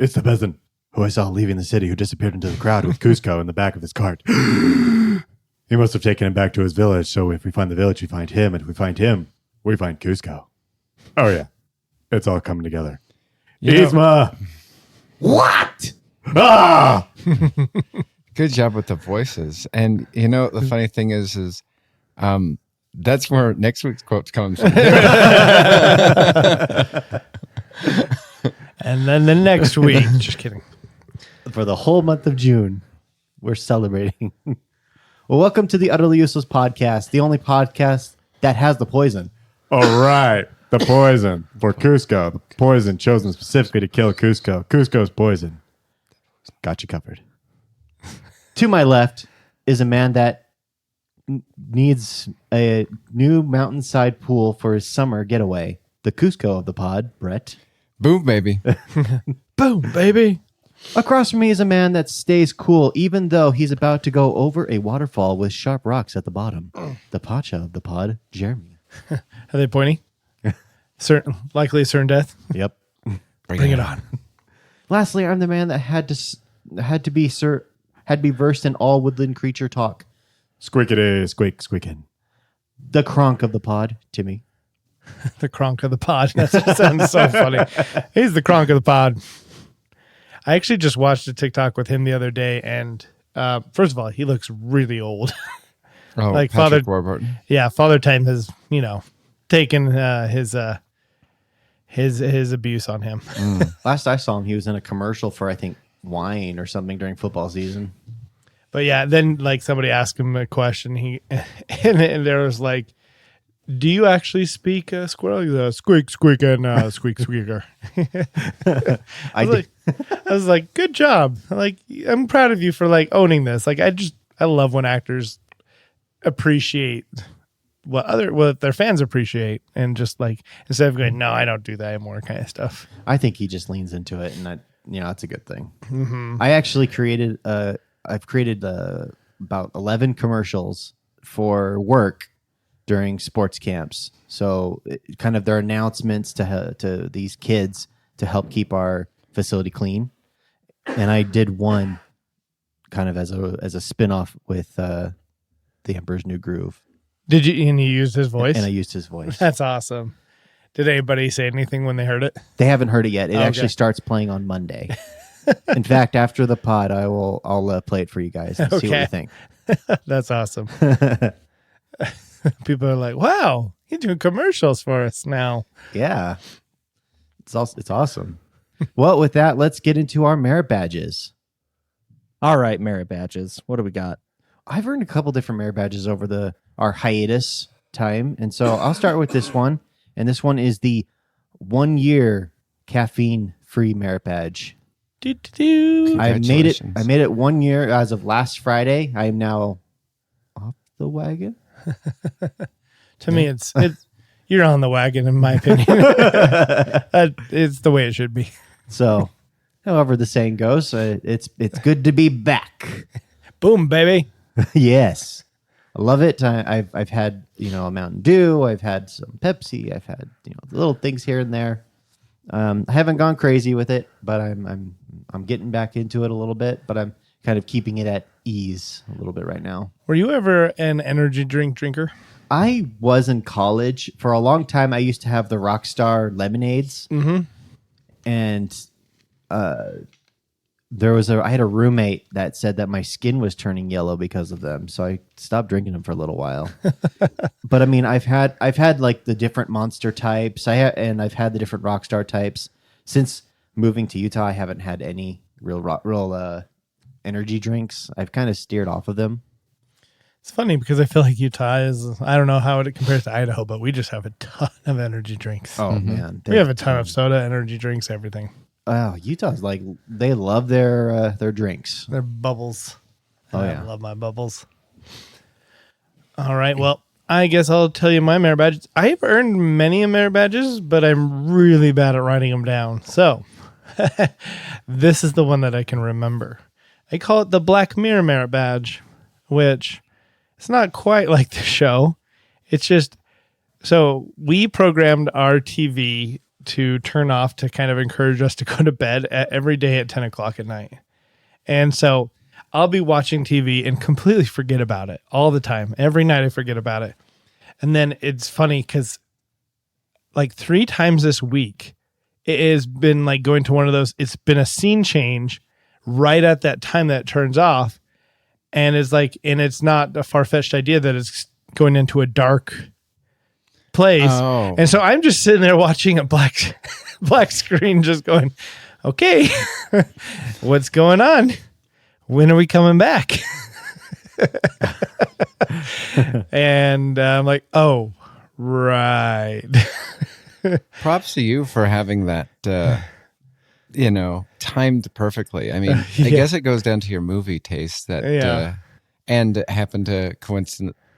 It's the peasant who I saw leaving the city who disappeared into the crowd with Cusco in the back of his cart. He must have taken him back to his village, so if we find the village, we find him, and if we find him, we find Cusco. Oh, yeah. It's all coming together. Yzma! What? Ah! Good job with the voices. And, the funny thing is that's where next week's quote comes from. And then the next week. Just kidding. For the whole month of June, we're celebrating. Well, welcome to the Utterly Useless Podcast, the only podcast that has the poison. All right. The poison for Cusco. The poison chosen specifically to kill Cusco. Cusco's poison. Got you covered. To my left is a man that needs a new mountainside pool for his summer getaway. The Cusco of the pod, Brett. Boom, baby. Boom, baby. Across from me is a man that stays cool even though he's about to go over a waterfall with sharp rocks at the bottom. The Pacha of the pod, Jeremy. Are they pointy? Likely a certain death. Yep. Bring it on. Lastly, I'm the man that had to be versed in all woodland creature talk. Squeakity, squeak, squeaking. The Kronk of the pod, Timmy. The Kronk of the pod. That sounds so funny. He's the Kronk of the pod. I actually just watched a TikTok with him the other day, and first of all, he looks really old. Oh, like Patrick Warburton. Yeah, Father Time has, taken his abuse on him. Last I saw him, he was in a commercial for, I think, wine or something during football season. But yeah, then like somebody asked him a question, and there was like, "Do you actually speak squirrel?" Squeak, squeak, and squeak, squeaker. I was like, good job. I'm proud of you for like owning this. Like, I love when actors appreciate what their fans appreciate, and just like instead of going, "No, I don't do that anymore," kind of stuff. I think he just leans into it, and that's a good thing. Mm-hmm. I actually I've created about 11 commercials for work during sports camps. So kind of their announcements to these kids to help keep our facility clean. And I did one kind of as a spinoff with The Emperor's New Groove. Did you? And you used his voice? And I used his voice. That's awesome. Did anybody say anything when they heard it? They haven't heard it yet. It Okay. actually starts playing on Monday. In fact, after the pod, I'll play it for you guys and see what you think. That's awesome. People are like, "Wow, you're doing commercials for us now." Yeah, it's awesome. Well, with that, let's get into our merit badges. All right, merit badges. What do we got? I've earned a couple different merit badges over our hiatus time, and so I'll start with this one. And this one is the 1 year caffeine-free merit badge. I made it 1 year as of last Friday. I am now off the wagon. To me, it's you're on the wagon, in my opinion. It's the way it should be. So, however the saying goes, it's good to be back. Boom, baby. Yes, I love it. I've had a Mountain Dew. I've had some Pepsi. I've had little things here and there. I haven't gone crazy with it, but I'm getting back into it a little bit. But I'm kind of keeping it at ease a little bit right now. Were you ever an energy drink drinker? I was in college for a long time. I used to have the Rockstar lemonades, and I had a roommate that said that my skin was turning yellow because of them, so I stopped drinking them for a little while. But I mean, I've had like the different Monster types. I've had the different Rockstar types. Since moving to Utah, I haven't had any real energy drinks. I've kind of steered off of them. It's funny because I feel like Utah I don't know how it compares to Idaho, but we just have a ton of energy drinks. Oh man, we have a ton of soda, energy drinks, everything. Oh, Utah's like, they love their drinks. Their bubbles. Oh, yeah. I love my bubbles. All right. Well, I guess I'll tell you my merit badges. I've earned many merit badges, but I'm really bad at writing them down. So this is the one that I can remember. I call it the Black Mirror merit badge, which it's not quite like the show. It's just, so we programmed our TV to turn off to kind of encourage us to go to bed every day at 10 o'clock at night. And so I'll be watching TV and completely forget about it all the time. Every night I forget about it. And then it's funny because like 3 times this week, it has been like going to one of those, it's been a scene change right at that time that it turns off. And it's like, and it's not a far-fetched idea that it's going into a dark place. Oh. And so I'm just sitting there watching a black screen just going, okay, what's going on? When are we coming back? And I'm like, oh, right. Props to you for having that, timed perfectly. I mean, I Yeah. guess it goes down to your movie taste that, Yeah. and it happened to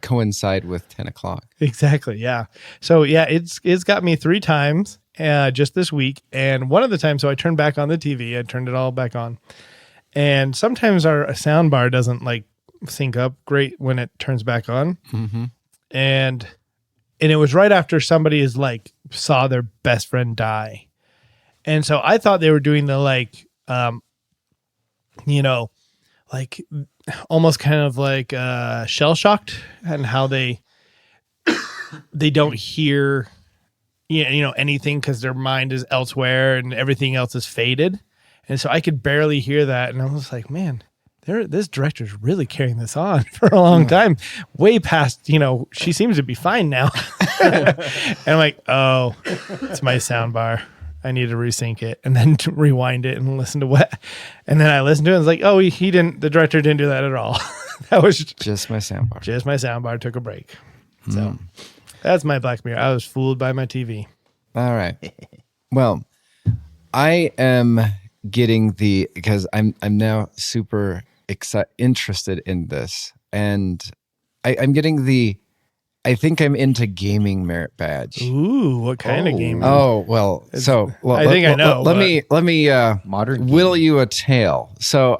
coincide with 10 o'clock. Exactly. Yeah. So yeah, it's got me 3 times just this week. And one of the times, so I turned back on the TV, I turned it all back on. And sometimes our sound bar doesn't like sync up great when it turns back on. Mm-hmm. And it was right after somebody is like saw their best friend die. And so I thought they were doing the like, like almost kind of like shell shocked and how they don't hear, anything because their mind is elsewhere and everything else is faded. And so I could barely hear that. And I was like, man, this director's really carrying this on for a long time, way past, she seems to be fine now. And I'm like, oh, it's my sound bar. I need to resync it and then to rewind it and listen to what. And then I listened to it and it's like, oh, the director didn't do that at all. That was Just my soundbar. just my sound bar took a break. So that's my Black Mirror. I was fooled by my TV. All right. Well, I am getting because I'm now super interested in this, and I'm getting I think I'm into gaming merit badge. Ooh, what kind of game? Oh well, I think I know, Let me Modern whittle you a tale. So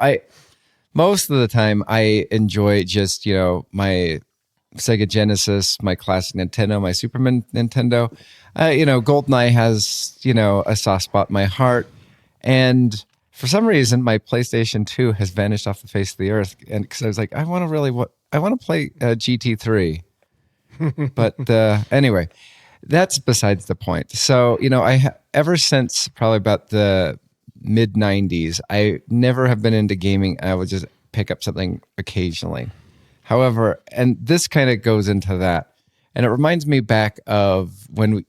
most of the time I enjoy just my Sega Genesis, my classic Nintendo, my Super Nintendo. GoldenEye has a soft spot in my heart, and for some reason my PlayStation 2 has vanished off the face of the earth, and because I was like, I want to play GT3. But anyway, that's besides the point. So, ever since probably about the mid 90s, I never have been into gaming. I would just pick up something occasionally. However, and this kind of goes into that. And it reminds me back of when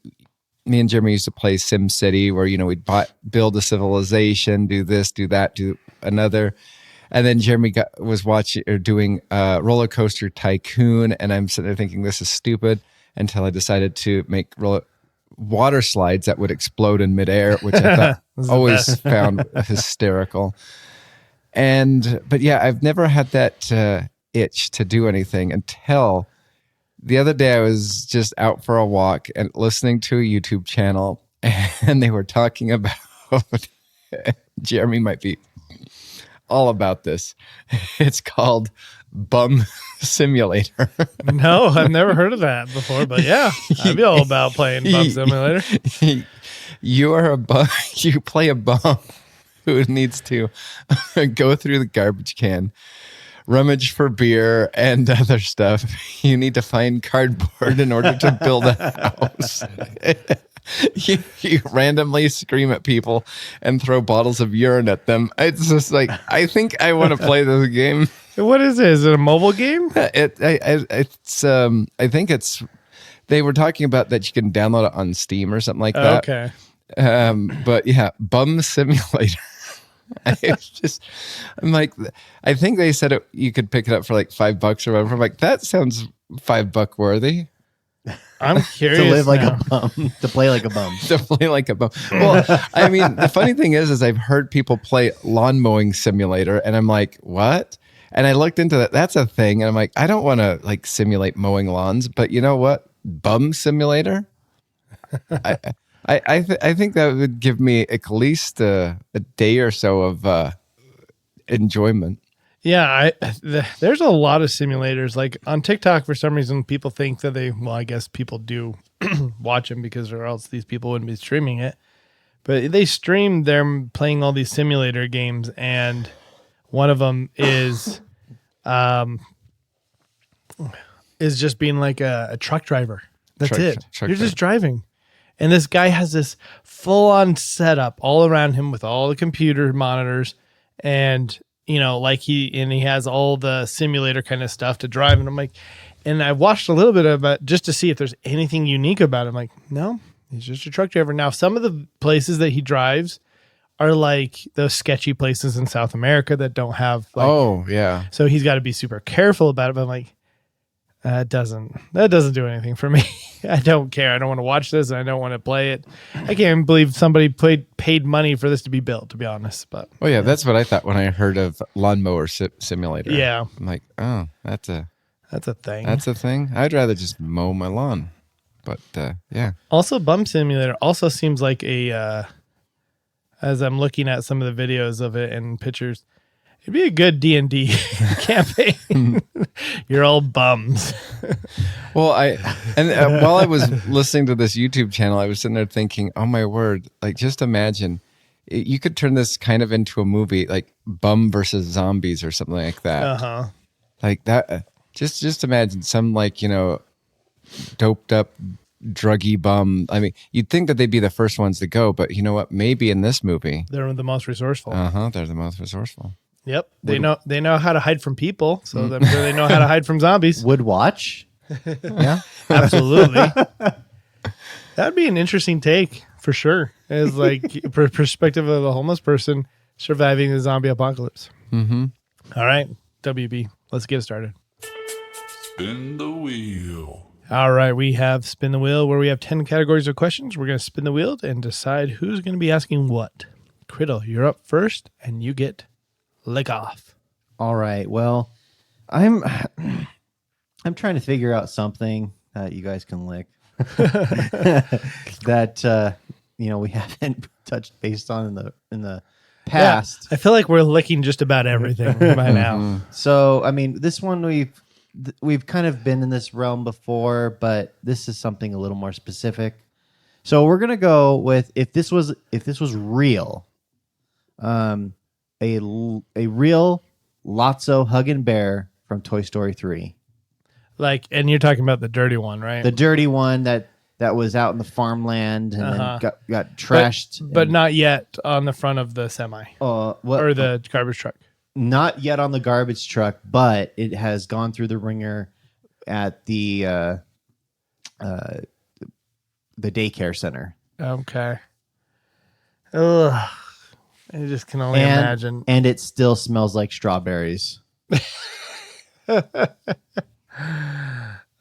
me and Jeremy used to play Sim City, where, we'd build a civilization, do this, do that, do another. And then Jeremy was watching or doing Roller Coaster Tycoon, and I'm sitting there thinking this is stupid until I decided to make water slides that would explode in midair, which I thought always found hysterical. But yeah, I've never had that itch to do anything until the other day. I was just out for a walk and listening to a YouTube channel, and they were talking about Jeremy might be all about this. It's called Bum Simulator. No, I've never heard of that before, but yeah, I'd be all about playing Bum Simulator. You are a bum. You play a bum who needs to go through the garbage can, rummage for beer and other stuff. You need to find cardboard in order to build a house. You randomly scream at people and throw bottles of urine at them. It's just like, I think I want to play this game. What is it? Is it a mobile game? I think it's. They were talking about that you can download it on Steam or something like that. Okay. But yeah, Bum Simulator. I'm like, I think they said you could pick it up for like $5 or whatever. I'm like, that sounds $5 worthy. I'm curious. To live like now. a bum, to play like a bum. To play like a bum. Well, I mean, the funny thing is I've heard people play lawn mowing simulator, and I'm like, what? And I looked into that. That's a thing, and I'm like, I don't want to like simulate mowing lawns, but you know what? Bum simulator. I think that would give me at least a day or so of enjoyment. Yeah, there's a lot of simulators. Like on TikTok, for some reason, people think that I guess people do watch them because or else these people wouldn't be streaming it. But they streamed them playing all these simulator games, and one of them is just being like a truck driver. That's it. Truck You're just driving. And this guy has this full-on setup all around him with all the computer monitors, and he has all the simulator kind of stuff to drive. And I'm like, and I watched a little bit of it just to see if there's anything unique about it. I'm like, no, he's just a truck driver. Now, some of the places that he drives are like those sketchy places in South America that don't have so he's got to be super careful about it. But I'm like, that doesn't do anything for me. I don't care. I don't want to watch this, and I don't want to play it. I can't even believe somebody paid money for this to be built, to be honest. But that's what I thought when I heard of lawnmower simulator. Yeah, I'm like, oh, that's a thing. That's a thing. I'd rather just mow my lawn. But yeah. Also, Bum Simulator also seems like as I'm looking at some of the videos of it and pictures, it'd be a good D&D campaign. You're all bums. Well, while I was listening to this YouTube channel, I was sitting there thinking, oh my word, like just imagine you could turn this kind of into a movie like Bum versus Zombies or something like that. Uh-huh. Like that. Just imagine some doped up druggy bum. I mean, you'd think that they'd be the first ones to go, but you know what? Maybe in this movie, they're the most resourceful. They're the most resourceful. Yep, they know how to hide from people, so I'm sure they know how to hide from zombies. Would watch. Yeah, absolutely. That'd be an interesting take for sure. As like perspective of a homeless person surviving the zombie apocalypse. Mm-hmm. All right, WB, let's get started. Spin the wheel. All right, we have Spin the Wheel, where we have 10 categories of questions. We're going to spin the wheel and decide who's going to be asking what. Criddle, you're up first, and you get lick off. All right. Well, I'm trying to figure out something that you guys can lick that we haven't touched based on in the past. Yeah, I feel like we're licking just about everything by now. So, I mean, this one we've kind of been in this realm before, but this is something a little more specific. So we're gonna go with if this was real, a real Lotso hugging bear from Toy Story 3. Like, and you're talking about the dirty one, right? The dirty one that was out in the farmland and then got trashed, but not yet on the front of the semi or the garbage truck. Not yet on the garbage truck, but it has gone through the ringer at the daycare center. Okay. Ugh. I just can only imagine. And it still smells like strawberries.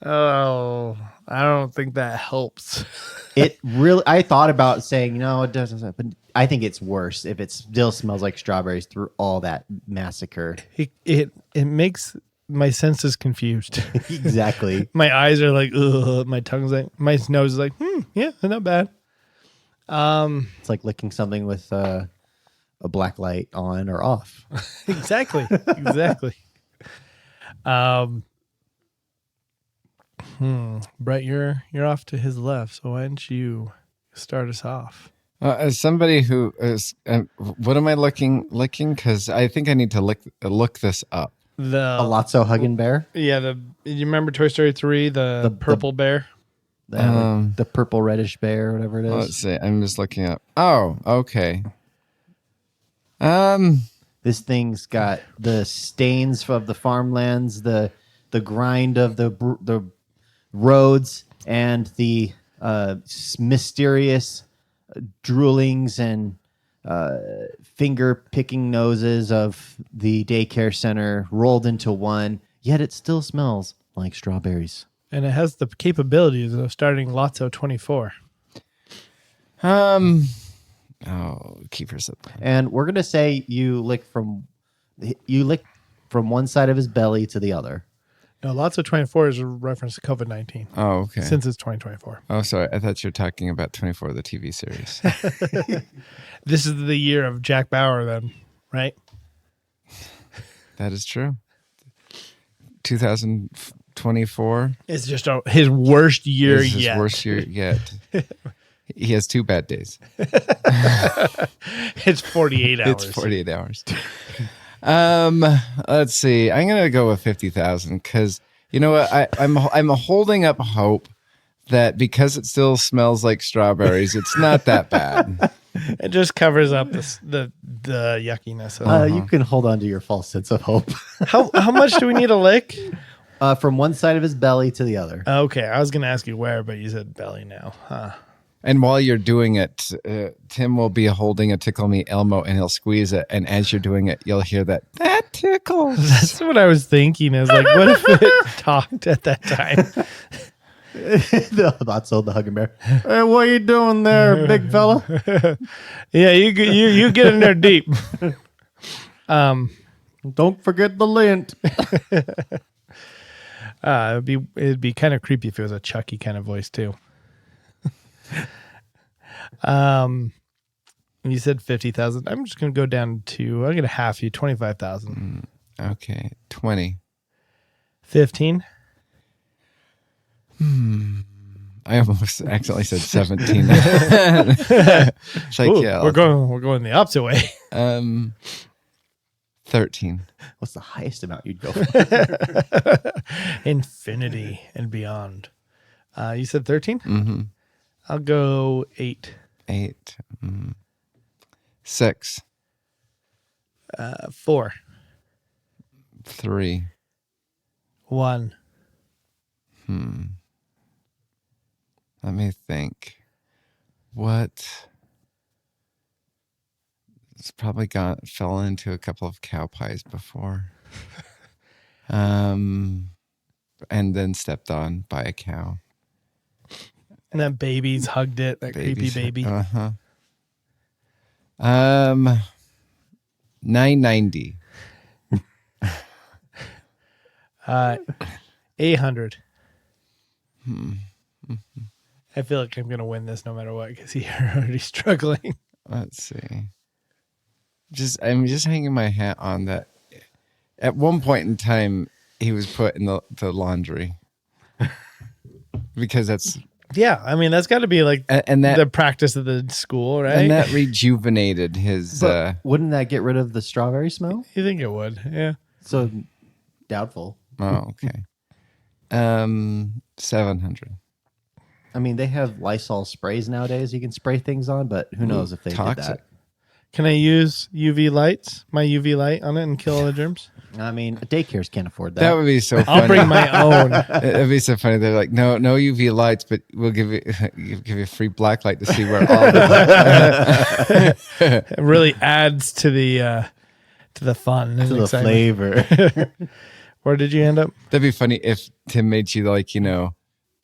Oh, I don't think that helps. It really, I thought about saying, no, it doesn't, but I think it's worse if it still smells like strawberries through all that massacre. It makes my senses confused. Exactly. My eyes are like, ugh. My tongue's like, my nose is like, yeah, not bad. It's like licking something with a black light on or off. Exactly. Brett, you're off to his left, so why don't you start us off? As somebody who is, what am I licking? Because I think I need to look this up. A Lotso hugging bear? Yeah, you remember Toy Story 3, the purple bear? The purple reddish bear, whatever it is. Let's see. I'm just looking up. Oh, okay. This thing's got the stains of the farmlands, the grind of the roads, and the mysterious droolings and finger picking noses of the daycare center rolled into one. Yet it still smells like strawberries. And it has the capabilities of starting Lotso 24. Oh, Kiefer's up. And we're gonna say you lick from one side of his belly to the other. No, Lotso 24 is a reference to COVID-19. Oh, okay. Since it's 2024. Oh, sorry. I thought you were talking about 24, the TV series. This is the year of Jack Bauer, then, right? That is true. 2024. It's just his worst year yet. His worst year yet. He has 2 bad days. It's 48 hours. It's 48 hours. Let's see. I'm gonna go with 50,000 because you know what? I'm holding up hope that because it still smells like strawberries, it's not that bad. It just covers up the yuckiness of it. You can hold on to your false sense of hope. How much do we need a lick? From one side of his belly to the other. Okay, I was going to ask you where, but you said belly now. Huh. And while you're doing it, Tim will be holding a Tickle Me Elmo and he'll squeeze it. And as you're doing it, you'll hear that tickles. That's what I was thinking is like, what if it talked at that time? The hugging bear. Hey, what are you doing there, big fella? Yeah, you get in there deep. Don't forget the lint. It'd be kind of creepy if it was a Chucky kind of voice too. You said 50,000. I'm just gonna go down to. I'm gonna half you 25,000. Okay, 20. 15. I almost accidentally said 17. It's like, Ooh, yeah, we're going the opposite way. 13. What's the highest amount you'd go for? Infinity and beyond. You said 13? Mm-hmm. I'll go 8. 8. 6. 4. 3. 1. Let me think. What? It's probably fell into a couple of cow pies before. And then stepped on by a cow. And then babies hugged it. That creepy baby. 990. 800. I feel like I'm gonna win this no matter what because you're already struggling. Let's see. I'm just hanging my hat on that. At one point in time, he was put in the laundry because that's I mean that's got to be like and that the practice of the school, right? and that rejuvenated his. But wouldn't that get rid of the strawberry smell? You think it would? Yeah. So doubtful. Oh, okay. 700. I mean, they have Lysol sprays nowadays you can spray things on, but who knows if they toxic. did that. Can I use UV lights? My UV light on it and kill all the germs? I mean, daycares can't afford that. That would be so funny. I'll bring my own. It'd be so funny. They're like, no UV lights, but we'll give you a free black light to see where all the It really adds to the fun and to the excitement. flavor. Where did you end up? That'd be funny if Tim made you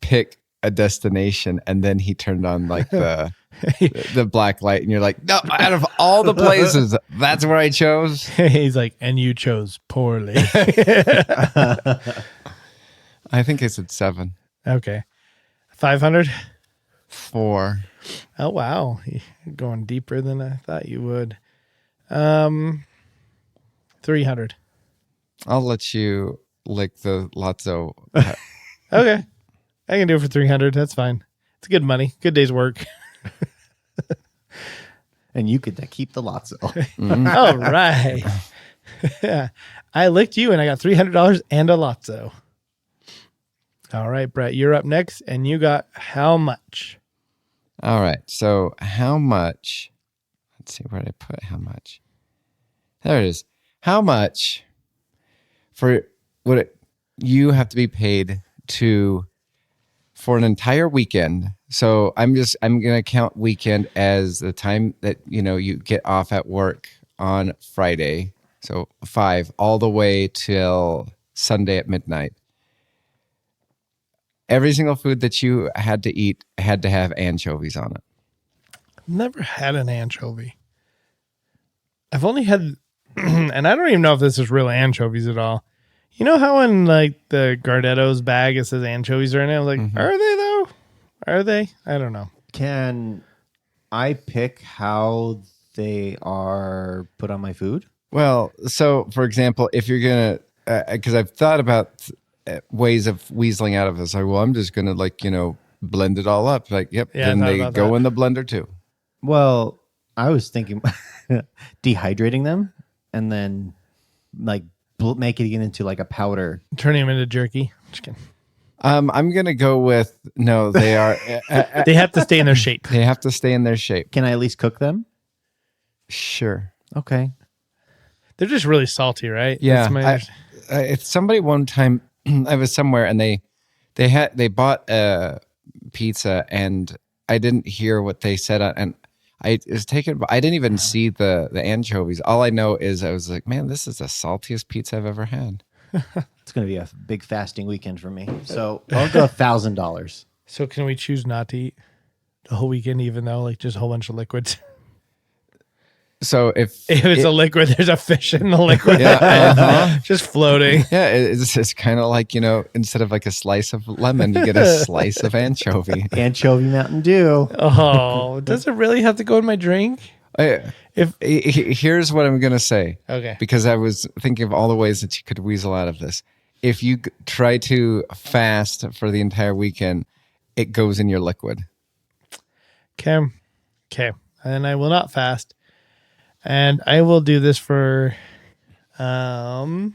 pick a destination and then he turned on the black light and you're like, no, out of all the places, that's where I chose. He's like, and you chose poorly. I think I said 7. Okay. 500? 4. Oh, wow. You're going deeper than I thought you would. 300. I'll let you lick the Lotso. Okay. I can do it for 300. That's fine. It's good money. Good day's work. And you get to keep the Lotso. All right. Yeah. I licked you and I got $300 and a Lotso. All right, Brett, you're up next and you got how much? All right. So how much? Let's see, where did I put how much? There it is. How much for you have to be paid for an entire weekend? So I'm going to count weekend as the time that, you get off at work on Friday. So 5 all the way till Sunday at midnight. Every single food that you had to eat had to have anchovies on it. Never had an anchovy. I've only had, and I don't even know if this is real anchovies at all. You know how in like the Gardetto's bag it says anchovies are in it? I was like, Are they though? Are they? I don't know. Can I pick how they are put on my food? Well, so for example, if you're going to, because I've thought about ways of weaseling out of this. Like, well, I'm just going to blend it all up. Like, yep. Yeah, I then thought they about go that. in the blender too. Well, I was thinking dehydrating them and then like making it into like a powder. Turning them into jerky. Just kidding. I'm gonna go with no. They are. They have to stay in their shape. They have to stay in their shape. Can I at least cook them? Sure. Okay. They're just really salty, right? Yeah. That's my It's somebody one time. I was somewhere and they bought a pizza and I didn't hear what they said and I was taken. I didn't even see the anchovies. All I know is I was like, man, this is the saltiest pizza I've ever had. It's going to be a big fasting weekend for me. So I'll go $1,000. So can we choose not to eat the whole weekend, even though like just a whole bunch of liquids? So if It's a liquid, there's a fish in the liquid. Yeah, uh-huh. Just floating. yeah, it's kind of like, instead of like a slice of lemon, you get a slice of anchovy. Anchovy Mountain Dew. Oh, does it really have to go in my drink? Here's what I'm gonna say. Okay. Because I was thinking of all the ways that you could weasel out of this. If you try to fast for the entire weekend, it goes in your liquid. Okay. And I will not fast. And I will do this for So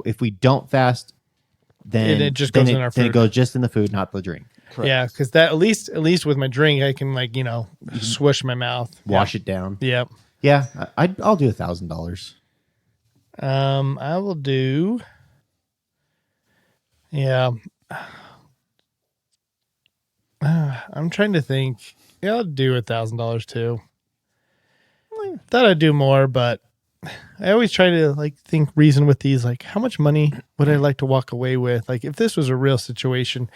if we don't fast, then it just goes in our Then food. it goes just in the food, not the drink. yeah, because that at least with my drink I can like, swish my mouth. Wash it down. Yep. Yeah, I'll do $1,000. I will do. Yeah. I'm trying to think. Yeah, I'll do $1,000 too. Thought I'd do more, but I always try to like reason with these. Like, how much money would I like to walk away with? Like, if this was a real situation,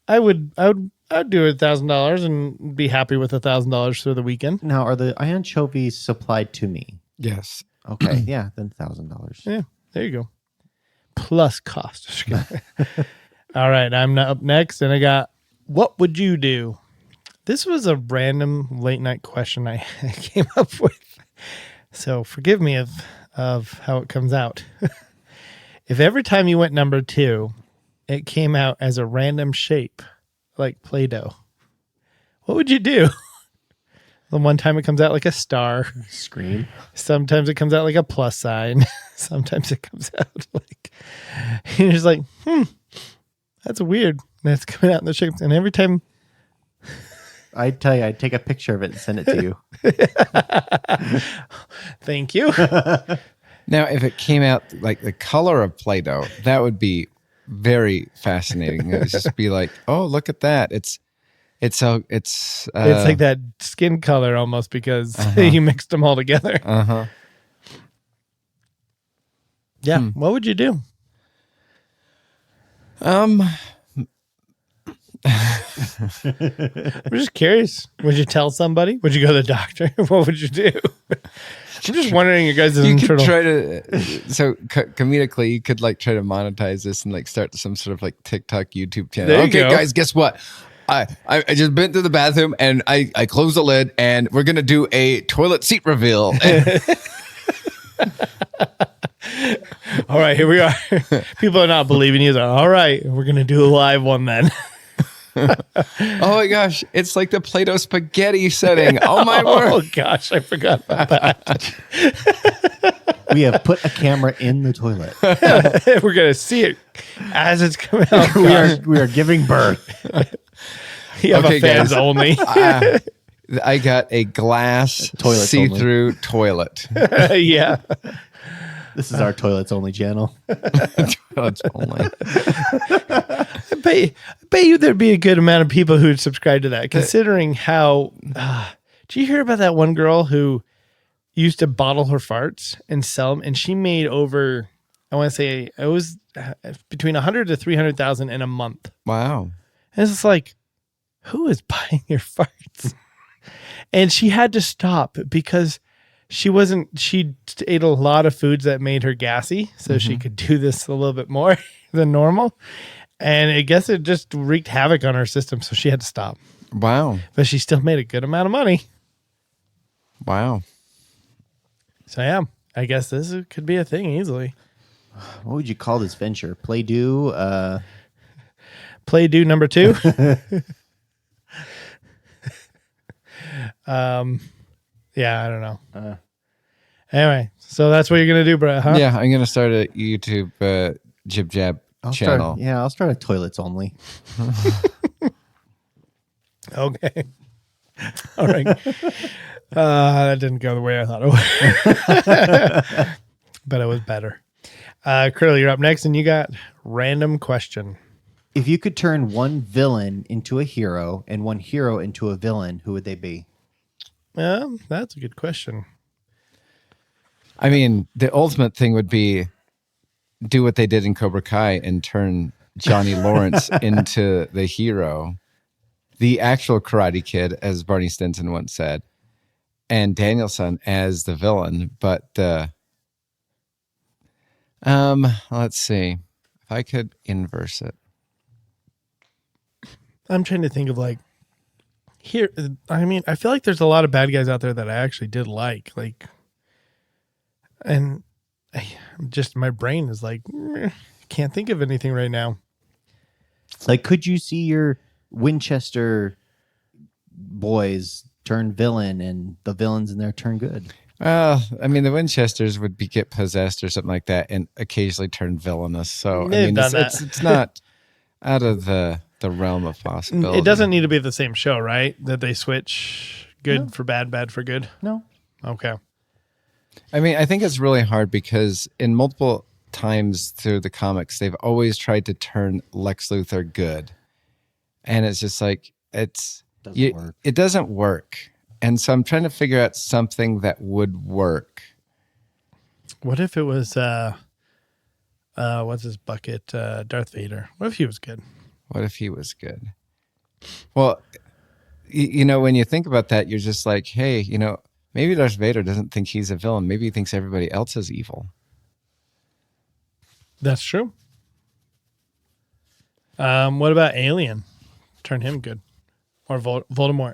I'd do $1,000 and be happy with $1,000 through the weekend. Now, are the anchovies supplied to me? Yes. Okay, yeah, then $1,000. Yeah, there you go. Plus cost. Just kidding. All right, I'm up next, and I got, what would you do? This was a random late night question I came up with. So forgive me of how it comes out. If every time you went number 2, it came out as a random shape, like Play-Doh, what would you do? The one time it comes out like a star. Scream. Sometimes it comes out like a plus sign. Sometimes it comes out like, you're just like, that's weird. That's coming out in the shapes. And every time, I'd tell you, I'd take a picture of it and send it to you. thank you. Now, if it came out like the color of Play-Doh, that would be very fascinating. It would just be like, oh, look at that. It's It's like that skin color almost because you mixed them all together. Yeah. What would you do? I'm just curious. Would you tell somebody? Would you go to the doctor? What would you do? I'm just wondering, you guys. You could try to, comedically, you could like try to monetize this and like start some sort of like TikTok, YouTube channel. There you Okay, go. guys, guess what? I just been to the bathroom and I closed the lid and we're gonna do a toilet seat reveal. All right, here we are. People are not believing you. They're, all right, we're gonna do a live one then. Oh my gosh, it's like the Play-Doh spaghetti setting. Oh my Oh word! gosh, I forgot about that. We have put a camera in the toilet. We're gonna see it as it's coming out. we are giving birth. You have Okay, a fans guys. only. I got a glass Toilets see-through toilet. Yeah. This is our toilets only channel. Toilets only. I bet you there'd be a good amount of people who'd subscribe to that, considering how. Did you hear about that one girl who used to bottle her farts and sell them, and she made over, I want to say it was between 100 to 300,000 in a month. Wow. And it's just like, who is buying your farts? And she had to stop because she ate a lot of foods that made her gassy, so she could do this a little bit more than normal. And I guess it just wreaked havoc on her system, so she had to stop. Wow. But she still made a good amount of money. Wow. So yeah, I guess this could be a thing easily. What would you call this venture? Play-Do? Play do number 2. Yeah, I don't know. Anyway, so that's what you're gonna do, Brett, huh? Yeah, I'm gonna start a YouTube Jib Jab channel. I'll start a toilets only. Okay. All right. That didn't go the way I thought it would. But it was better. Curly, you're up next, and you got random question. If you could turn one villain into a hero and one hero into a villain, who would they be? That's a good question. I mean, the ultimate thing would be do what they did in Cobra Kai and turn Johnny Lawrence into the hero, the actual Karate Kid, as Barney Stinson once said, and Danielson as the villain. But let's see if I could inverse it. I'm trying to think of like here. I mean, I feel like there's a lot of bad guys out there that I actually did like, and just my brain is like, can't think of anything right now. Like, could you see your Winchester boys turn villain and the villains in there turn good? I mean, the Winchesters would get possessed or something like that and occasionally turn villainous. So, I mean, it's not out of the realm of possibility. It doesn't need to be the same show, right? That they switch good for bad, bad for good? No. Okay. I mean, I think it's really hard because in multiple times through the comics, they've always tried to turn Lex Luthor good. And it's just like, it doesn't work. And so I'm trying to figure out something that would work. What if it was, what's his bucket? Darth Vader. What if he was good? What if he was good? Well, you know, when you think about that, you're just like, hey, you know, maybe Darth Vader doesn't think he's a villain. Maybe he thinks everybody else is evil. That's true. What about Alien? Turn him good. Or Voldemort.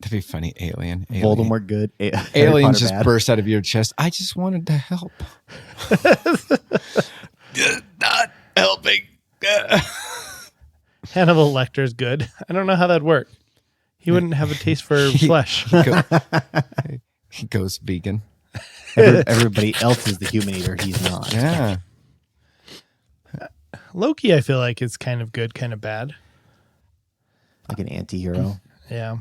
That'd be funny. Alien. Voldemort good. Alien just burst out of your chest. I just wanted to help. Not helping. Hannibal Lecter's good. I don't know how that'd work. He wouldn't have a taste for flesh. He goes vegan. Everybody else is the human eater. He's not. Yeah. Loki, I feel like, is kind of good, kind of bad. Like an anti-hero. Yeah.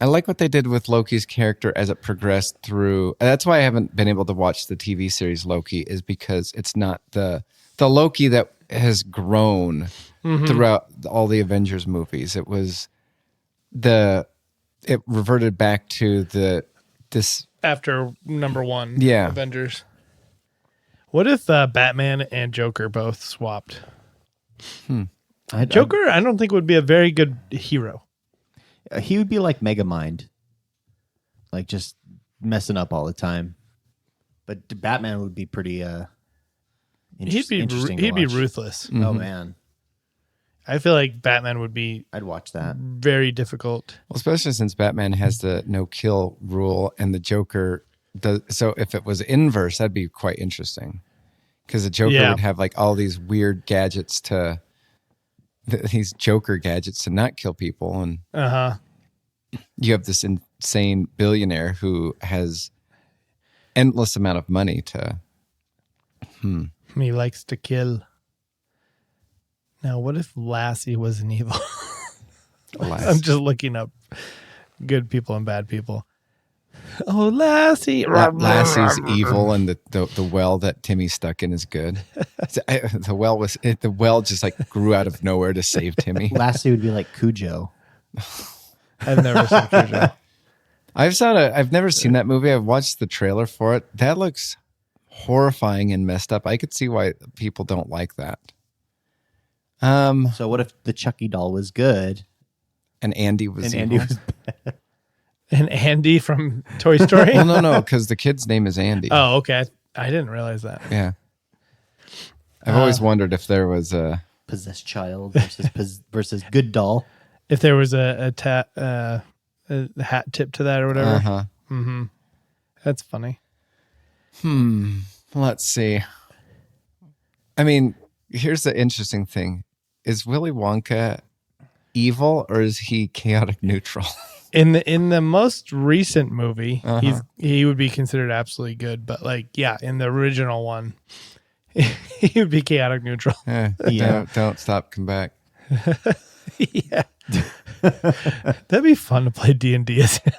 I like what they did with Loki's character as it progressed through. That's why I haven't been able to watch the TV series Loki, is because it's not the Loki that has grown throughout all the Avengers movies. It was it reverted back to this After number 1, Yeah. Avengers. What if Batman and Joker both swapped? Joker, I don't think would be a very good hero. He would be like Megamind. Like just messing up all the time. But Batman would be pretty interesting to He'd be watch. ruthless. Oh man. I feel like Batman would be I'd watch that. very difficult. Well, especially since Batman has the no kill rule and the Joker does. So if it was inverse, that'd be quite interesting. Because the Joker would have like all these weird gadgets these Joker gadgets to not kill people. And you have this insane billionaire who has endless amount of money to. He likes to kill. Now, what if Lassie was an evil? I'm just looking up good people and bad people. Oh, Lassie. Lassie's evil, and the well that Timmy stuck in is good. The well just like grew out of nowhere to save Timmy. Lassie would be like Cujo. I've never seen Cujo. I've never seen that movie. I've watched the trailer for it. That looks horrifying and messed up. I could see why people don't like that. So what if the Chucky doll was good And Andy was and evil. Andy was bad? And Andy from Toy Story? Well, no, because the kid's name is Andy. Oh, okay. I didn't realize that. Yeah. I've always wondered if there was a Possessed child versus good doll. If there was a hat tip to that or whatever. That's funny. Let's see. I mean, here's the interesting thing. is Willy Wonka evil or is he chaotic neutral? In the most recent movie, Uh-huh. he would be considered absolutely good, but like in the original one, he would be chaotic neutral. Yeah. Don't stop, come back. Yeah, that'd be fun to play D&D as him.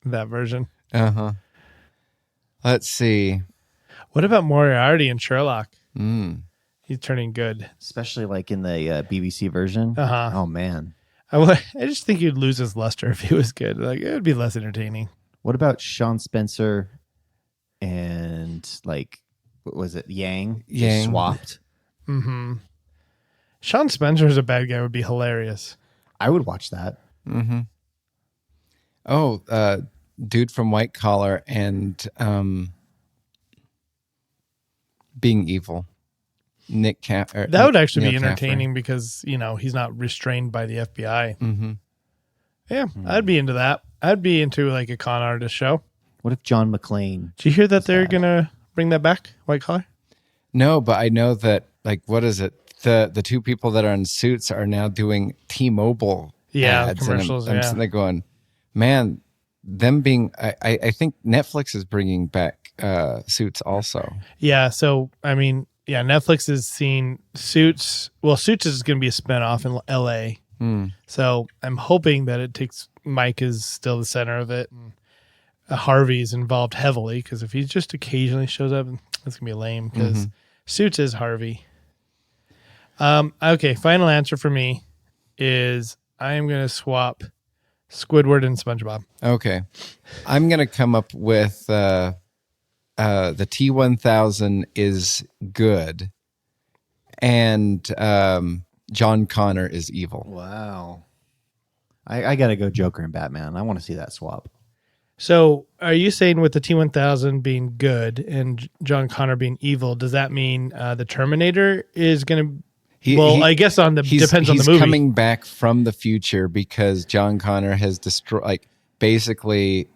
That version. Uh-huh. Let's see. What about Moriarty and Sherlock? Mm. He's turning good. Especially like in the BBC version. Uh-huh. Oh man. I just think he'd lose his luster if he was good. Like it would be less entertaining. What about Sean Spencer and like what was it? Yang? Just Yang. swapped. Mm-hmm. Sean Spencer as a bad guy would be hilarious. I would watch that. Mm-hmm. Oh, dude from White Collar and being evil. Nick That would actually be Neil entertaining because, he's not restrained by the FBI. Mm-hmm. Yeah, I'd be into that. I'd be into like a con artist show. What if John McClane? Did you hear that they're going to bring that back, White Collar? No, but I know that, like, what is it? The two people that are in Suits are now doing T-Mobile ads. Commercials, And I'm sitting there going, man, them being, I think Netflix is bringing back Suits also. Yeah, so, Netflix has seen Suits. Well, Suits is going to be a spinoff in L.A., so I'm hoping that it takes Mike is still the center of it. And Harvey's involved heavily because if he just occasionally shows up, that's gonna be lame because Suits is Harvey. Okay, final answer for me is I am gonna swap Squidward and SpongeBob. Okay, I'm gonna come up with the T-1000 is good, and John Connor is evil. Wow. I got to go Joker and Batman. I want to see that swap. So, are you saying with the T-1000 being good and John Connor being evil, does that mean the Terminator is going to? I guess depends on the movie. He's coming back from the future because John Connor has destroyed, like, basically.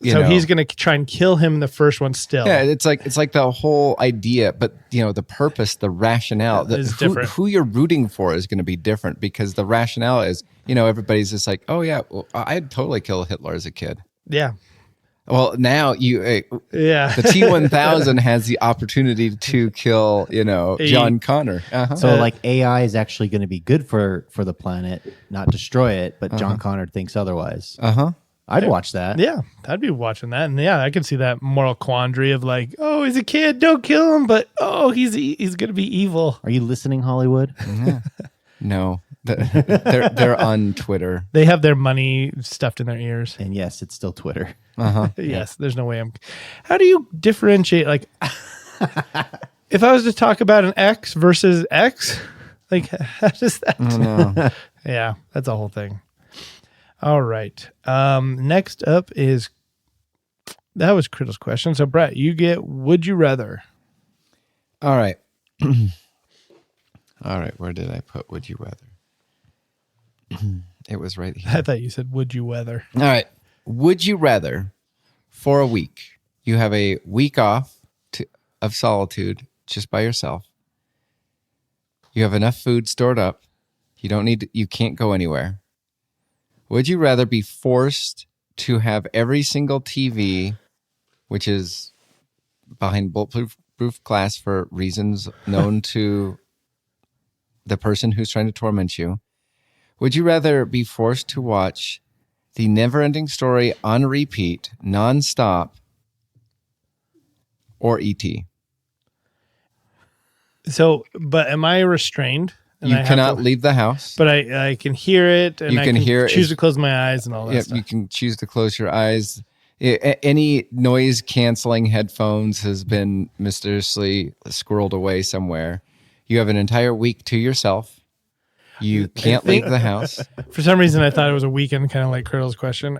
He's going to try and kill him in the first one still. Yeah, it's like the whole idea, but the purpose, the rationale, is different. Who you're rooting for is going to be different because the rationale is, everybody's just like, oh yeah, well, I'd totally kill Hitler as a kid. Yeah. Well, now the T-1000 has the opportunity to kill, John Connor. Uh-huh. So like AI is actually going to be good for the planet, not destroy it, but John Connor thinks otherwise. Uh-huh. I'd watch that. Yeah, I'd be watching that. And I can see that moral quandary of like, oh, he's a kid, don't kill him, but he's going to be evil. Are you listening, Hollywood? Yeah. No. They're on Twitter. They have their money stuffed in their ears. And yes, it's still Twitter. Uh-huh. Yes, there's no way How do you differentiate? Like, if I was to talk about an X versus X, like, how does that? Oh, no. Yeah, that's a whole thing. All right. Next up is that was Crittle's question. So, Brett, you get Would You Rather? All right. All right. Where did I put Would You Rather? It was right here. I thought you said Would You Weather. All right. Would you rather for a week, you have a week off of solitude just by yourself. You have enough food stored up. You can't go anywhere. Would you rather be forced to have every single TV, which is behind bulletproof glass for reasons known to the person who's trying to torment you? Would you rather be forced to watch the never-ending story on repeat, nonstop, or E.T.? So, but am I restrained? And You I have cannot to- leave the house. But I can hear it, and You I can can hear it choose is- to close my eyes and all that Yep, stuff. you can choose to close your eyes. Any noise canceling headphones has been mysteriously squirreled away somewhere. You have an entire week to yourself. You can't leave the house. For some reason, I thought it was a weekend, kind of like Crittle's question.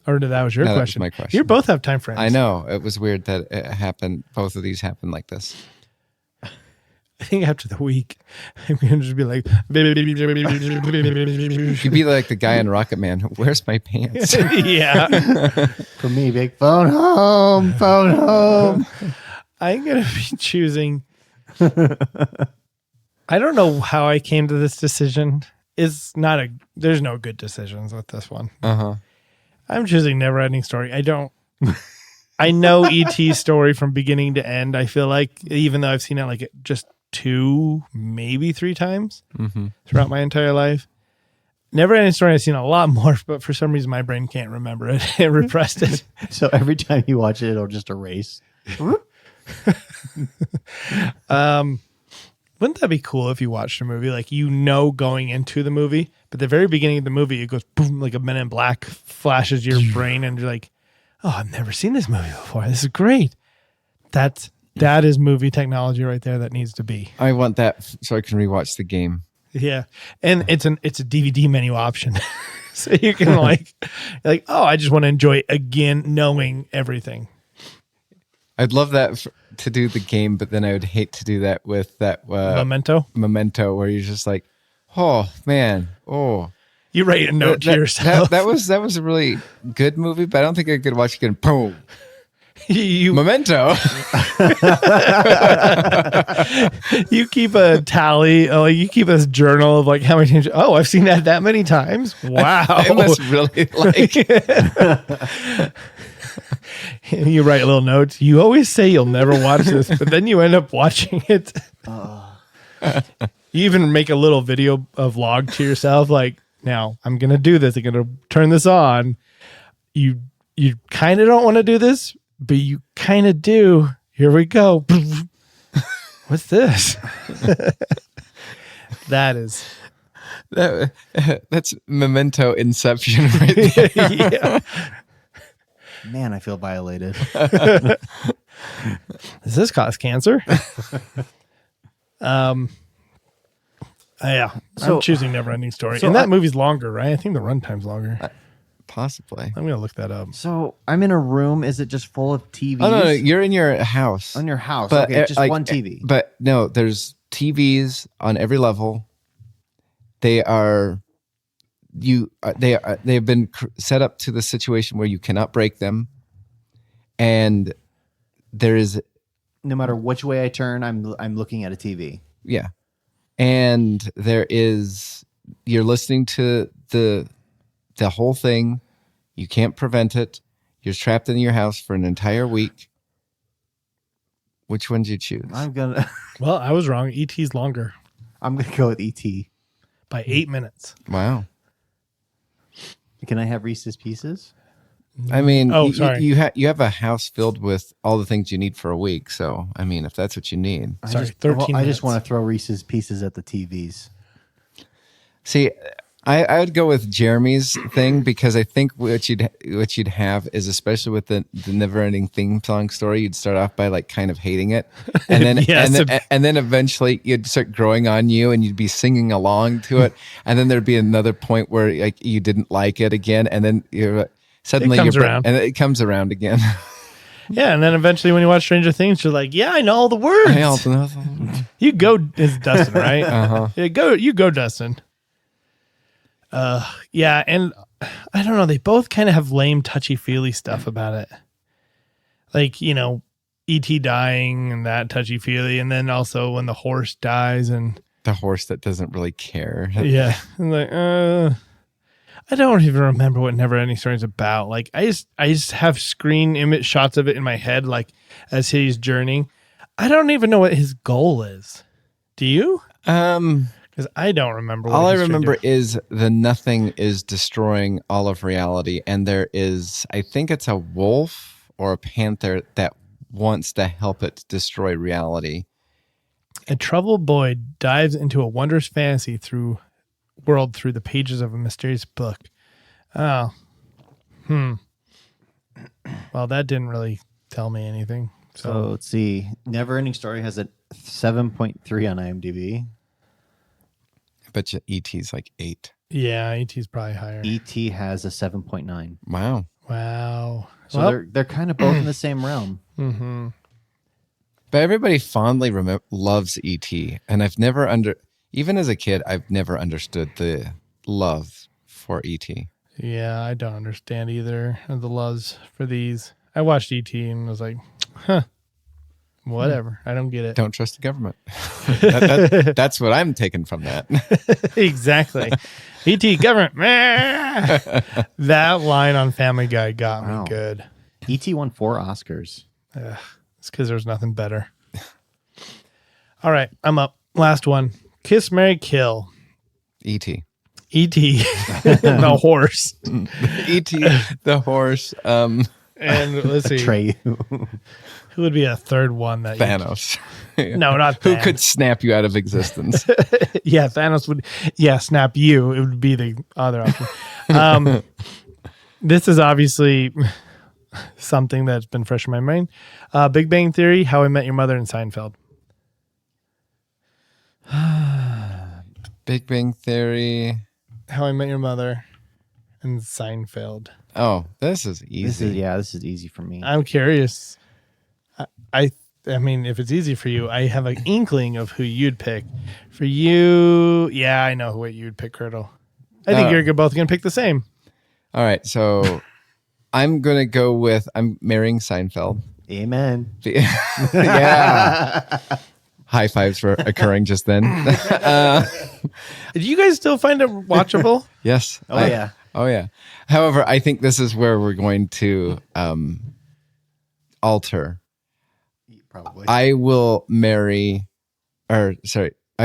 Or that was your No, that was question. my question. You both have time frames. I know. It was weird that it happened. Both of these happened like this. I think after the week, I'm going to just be like, You'd be like the guy in Rocket Man. Where's my pants? yeah. For me, big phone home, phone home. I'm going to be choosing I don't know how I came to this decision. There's no good decisions with this one. I'm choosing Never Ending Story. I know E.T.'s story from beginning to end. I feel like, even though I've seen it like just 2, maybe 3 times throughout my entire life. Never Ending Story I've seen a lot more, but for some reason my brain can't remember it. It repressed it. So every time you watch it, it'll just erase. Wouldn't that be cool if you watched a movie like going into the movie, but the very beginning of the movie it goes boom, like a Men in Black flashes your brain, and you're like, "Oh, I've never seen this movie before. This is great." That is movie technology right there. That needs to be. I want that so I can rewatch the game. Yeah, and it's a DVD menu option, so you can like, oh, I just want to enjoy it again, knowing everything. I'd love that to do the game, but then I would hate to do that with that Memento, where you're just like, oh man, oh. You write a note to yourself. That was a really good movie, but I don't think I could watch it again. Boom. Memento. You keep a tally, you keep a journal of like how many times. Oh, I've seen that many times. Wow. I must really like it. You write little notes. You always say you'll never watch this, but then you end up watching it. You even make a little video vlog to yourself, like, now I'm gonna do this. I'm gonna turn this on. You kind of don't want to do this, but you kind of do. Here we go. What's this? That's Memento Inception right there. Yeah. Man, I feel violated. Does this cause cancer? Yeah. I'm choosing Never Ending Story. And that movie's longer, right? I think the runtime's longer. Possibly. I'm going to look that up. So I'm in a room. Is it just full of TVs? Oh, no, you're in your house. On your house. But, okay, just one TV. But no, there's TVs on every level. They are... they have been set up to the situation where you cannot break them, and there is no matter which way I turn, I'm looking at a TV. Yeah, and you're listening to the whole thing. You can't prevent it. You're trapped in your house for an entire week. Which one did you choose? Well, I was wrong. E.T.'s longer. I'm gonna go with E.T. by 8 minutes. Wow. Can I have Reese's Pieces? I mean, sorry. You have a house filled with all the things you need for a week. So, I mean, if that's what you need. 13 I just want to throw Reese's Pieces at the TVs. See, I would go with Jeremy's thing, because I think what you'd have is, especially with the never ending theme song story, you'd start off by like kind of hating it, and then and then eventually you'd start growing on you, and you'd be singing along to it, and then there'd be another point where like you didn't like it again, and then suddenly around. and it comes around again. Yeah, and then eventually when you watch Stranger Things, you're like, yeah, I know all the words. You go, it's Dustin, right? Uh-huh. Yeah, you go, Dustin. Yeah, and I don't know, they both kind of have lame touchy-feely stuff about it. Like, E.T. dying and that touchy-feely, and then also when the horse dies and... The horse that doesn't really care. Yeah. And like, I don't even remember what Never Ending Story is about. Like, I just have screen image shots of it in my head, like, as he's journeying. I don't even know what his goal is. Do you? Because I don't remember. All I remember is the nothing is destroying all of reality, and there is, I think it's a wolf or a panther that wants to help it destroy reality. A troubled boy dives into a wondrous fantasy world through the pages of a mysterious book. Oh, well, that didn't really tell me anything. So let's see. Never Ending Story has a 7.3 on IMDb. I bet you E.T.'s like 8. Yeah, E.T.'s probably higher. E.T. has a 7.9. Wow. So they're kind of both in the same realm. Mm-hmm. But everybody fondly loves E.T. And I've never even as a kid, I've never understood the love for E.T. Yeah, I don't understand either of the loves for these. I watched E.T. and was like, huh, Whatever. I don't get it. Don't trust the government. That's what I'm taking from that. Exactly. E.T. government. That line on Family Guy got Wow. me good. E.T. won 4 Oscars. It's because there's nothing better. All right, I'm up. Last one. Kiss, Marry, Kill. E.T. E.T. the horse. E.T. the horse. And let's see. Trey. Who would be a third one that Thanos. No, not Who Thanos. could snap you out of existence? Yeah, Thanos would. Yeah, snap you. It would be the other option. This is obviously something that's been fresh in my mind. Big Bang Theory, How I Met Your Mother, and Seinfeld. Big Bang Theory. How I Met Your Mother, and Seinfeld. Oh, this is easy. This is easy for me. I'm curious. I mean, if it's easy for you, I have an inkling of who you'd pick. For you, yeah, I know what you'd pick, Curdle. I think you're both going to pick the same. All right, so I'm going to go with I'm marrying Seinfeld. Amen. Yeah. High fives were occurring just then. Do you guys still find it watchable? Yes. Yeah. Oh, yeah. However, I think this is where we're going to alter. Probably. I will I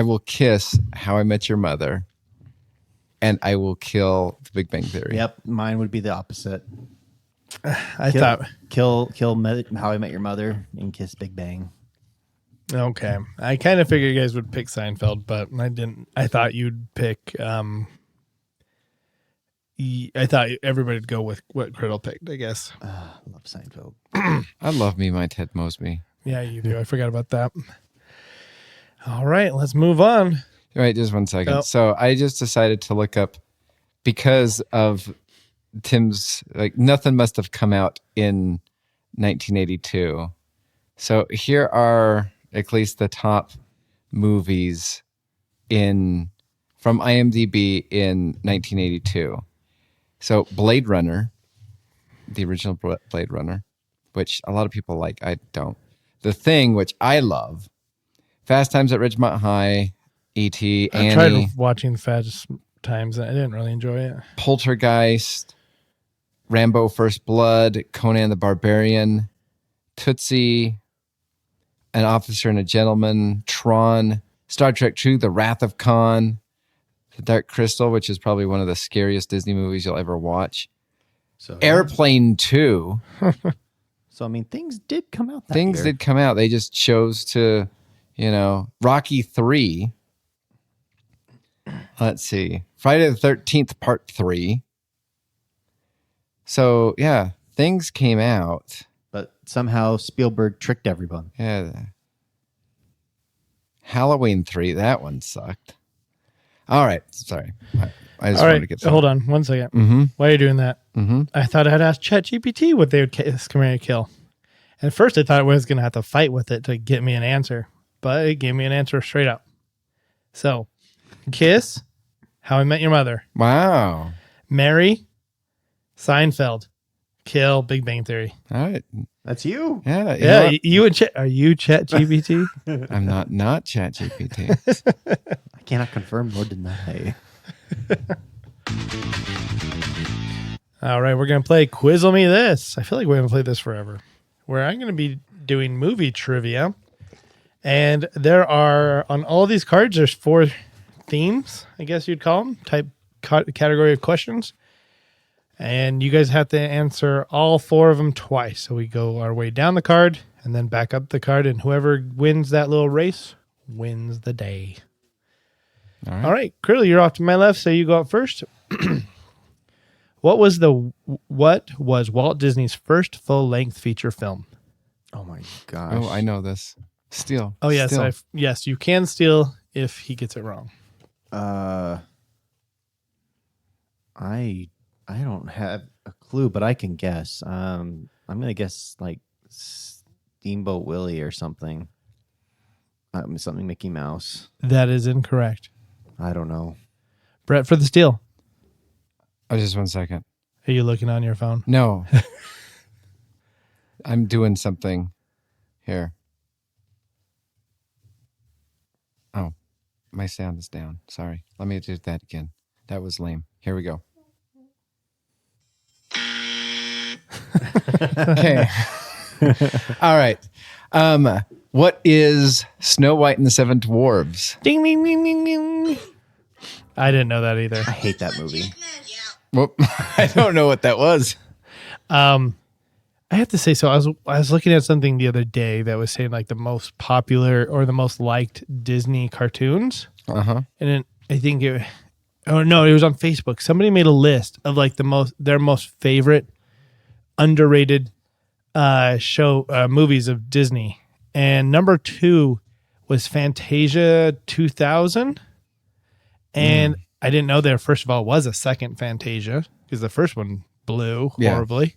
will kiss How I Met Your Mother, and I will kill The Big Bang Theory. Yep. Mine would be the opposite. I thought. Kill How I Met Your Mother and kiss Big Bang. Okay. I kind of figured you guys would pick Seinfeld, but I didn't. I thought you'd pick. I thought everybody would go with what Curdle picked, I guess. I love Seinfeld. I love me my Ted Mosby. Yeah, you do. I forgot about that. All right, let's move on. All right, just one second. Oh. So I just decided to look up because of Tim's, like, nothing must have come out in 1982. So here are at least the top movies from IMDb in 1982. So Blade Runner, the original Blade Runner, which a lot of people like. I don't. The Thing, which I love. Fast Times at Ridgemont High, E.T., I Annie, tried watching Fast Times. I didn't really enjoy it. Poltergeist, Rambo First Blood, Conan the Barbarian, Tootsie, An Officer and a Gentleman, Tron, Star Trek II, The Wrath of Khan, The Dark Crystal, which is probably one of the scariest Disney movies you'll ever watch. So Airplane 2. So I mean, things did come out. Things year. did come out. They just chose to, Rocky 3. Let's see. Friday the 13th, Part 3. So, yeah, things came out. But somehow Spielberg tricked everyone. Yeah. Halloween 3, that one sucked. All right. Sorry. I just All wanted right, to get hold on 1 second. Mm-hmm. Why are you doing that? Mm-hmm. I thought I'd ask ChatGPT what they would kiss, marry, kill. At first, I thought I was going to have to fight with it to get me an answer, but it gave me an answer straight up. So, kiss, How I Met Your Mother. Wow. Marry, Seinfeld. Kill, Big Bang Theory. All right. That's you. Yeah. Yeah, you and Chat. Are you ChatGPT? I'm not ChatGPT. I cannot confirm nor deny. All right, we're going to play Quizzel Me This. I feel like we haven't played this forever. Where I'm going to be doing movie trivia. And there are, on all these cards, there's 4 themes, I guess you'd call them, type category of questions. And you guys have to answer all 4 of them twice. So we go our way down the card and then back up the card. And whoever wins that little race wins the day. All right, Curly, you're off to my left, so you go up first. What was Walt Disney's first full-length feature film? Oh my gosh. Oh, I know this. Steal. Oh yes, Steal. yes, you can steal if he gets it wrong. I don't have a clue, but I can guess. I'm gonna guess like Steamboat Willie or something. Something Mickey Mouse. That is incorrect. I don't know. Brett for the steal. Oh, just 1 second. Are you looking on your phone? No. I'm doing something here. my sound is down. Sorry. Let me do that again. That was lame. Here we go. Okay. All right. What is Snow White and the Seven Dwarves? Ding, ding, ding, ding, ding. I didn't know that either. I hate that movie. Whoop. I don't know what that was. I have to say, so I was looking at something the other day that was saying like the most popular or the most liked Disney cartoons. Uh-huh. And then I think it was on Facebook. Somebody made a list of like their most favorite underrated movies of Disney. And number 2 was Fantasia 2000. And I didn't know there, first of all, was a second Fantasia because the first one blew horribly.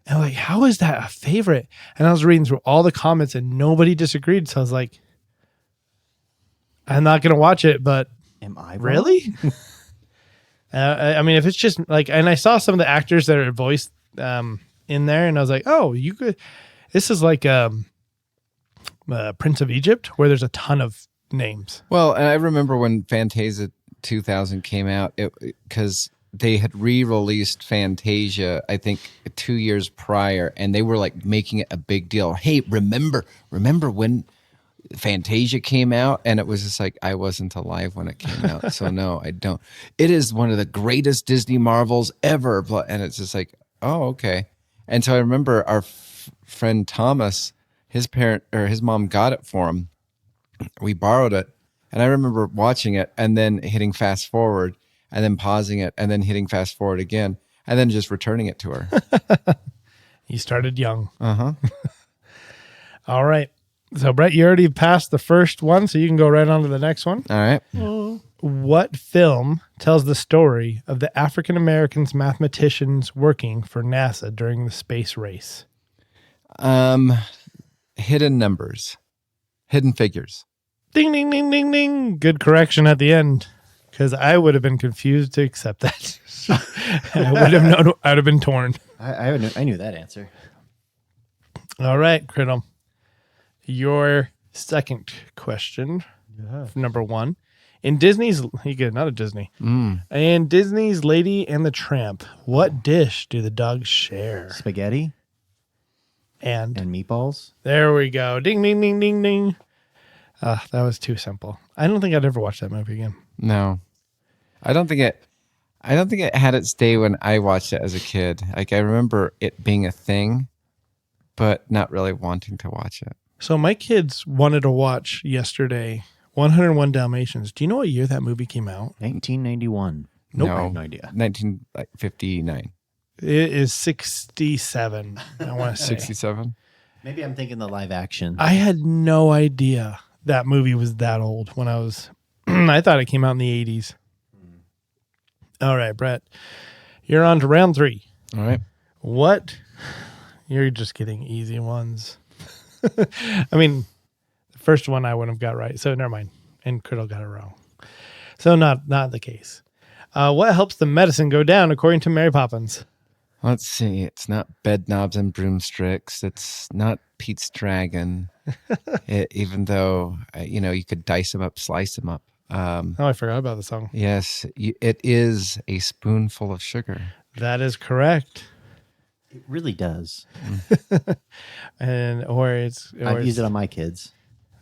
And I'm like, how is that a favorite? And I was reading through all the comments and nobody disagreed. So I was like, I'm not going to watch it, but Am I wrong? really? I mean, if it's just like, and I saw some of the actors that are voiced in there and I was like, oh, you could, this is like Prince of Egypt where there's a ton of names. Well, and I remember when Fantasia 2000 came out, because they had re-released Fantasia, I think 2 years prior, and they were like making it a big deal. Hey, remember when Fantasia came out? And it was just like, I wasn't alive when it came out, so no, I don't. It is one of the greatest Disney marvels ever, and it's just like, oh, okay. And so I remember our friend Thomas, his mom got it for him. We borrowed it, and I remember watching it and then hitting fast forward and then pausing it and then hitting fast forward again and then just returning it to her. You started young. Uh-huh. All right. So, Brett, you already passed the first one, so you can go right on to the next one. All right. What film tells the story of the African Americans mathematicians working for NASA during the space race? Hidden numbers. Hidden figures. Ding, ding, ding, ding, ding. Good correction at the end, because I would have been confused to accept that. I would have known. I'd have been torn. I knew that answer. All right, Criddle. Your second question, number 1. In Disney's, you get another Disney. In Disney's Lady and the Tramp, what dish do the dogs share? Spaghetti And meatballs. there we go. Ding, ding, ding, ding, ding. That was too simple. I don't think I'd ever watch that movie again. No. I don't think it had its day when I watched it as a kid. Like, I remember it being a thing, but not really wanting to watch it. So my kids wanted to watch yesterday 101 Dalmatians. Do you know what year that movie came out? 1991. Nope. I have no idea. 1959. It is 67. I want to say 67. Maybe I'm thinking the live action. I had no idea that movie was that old when I was. I thought it came out in the 80s. All right, Brett, you're on to round 3. All right. What? You're just getting easy ones. I mean, the first one I wouldn't have got right, so never mind. And Criddle got it wrong. So not the case. What helps the medicine go down according to Mary Poppins? Let's see. It's not bed knobs and broomsticks. It's not Pete's Dragon. Even though, you could dice them up, slice them up. I forgot about the song. Yes, it is a spoonful of sugar. That is correct. It really does. I've used it on my kids.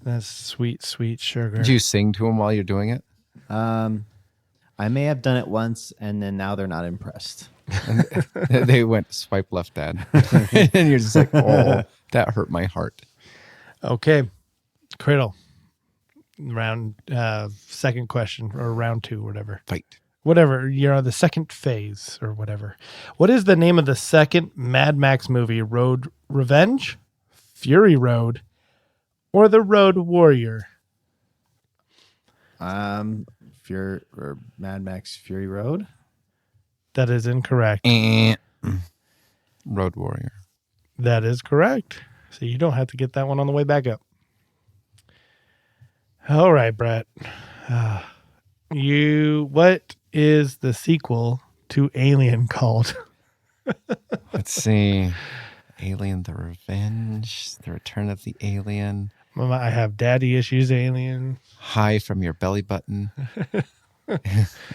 That's sweet, sweet sugar. Did you sing to them while you're doing it? I may have done it once, and then now they're not impressed. They went swipe left, Dad. And you're just like, oh, that hurt my heart. Okay. Criddle. Round second question or round 2, whatever. Fight. Whatever. You're on the second phase or whatever. What is the name of the second Mad Max movie? Road Revenge, Fury Road, or The Road Warrior? Mad Max Fury Road. That is incorrect. Road Warrior. That is correct. So you don't have to get that one on the way back up. All right, Brett. What is the sequel to Alien called? Let's see. Alien, The Revenge, The Return of the Alien. I have daddy issues, alien. High from your belly button.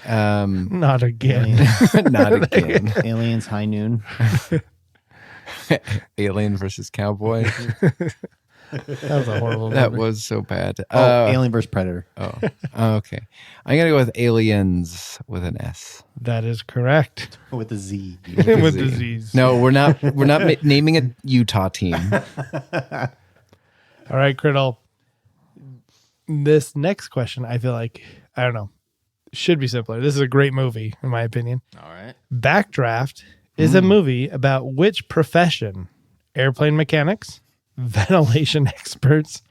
Not again. Not again. Aliens High Noon. Alien versus Cowboy. That was a horrible That movie. was so bad. Alien vs Predator. Oh, okay. I'm gonna go with Aliens with an S. That is correct. With a Z. With disease. No, we're not. We're not naming a Utah team. All right, Criddle. This next question, I feel like, I don't know, should be simpler. This is a great movie, in my opinion. All right. Backdraft is a movie about which profession? Airplane mechanics, ventilation experts,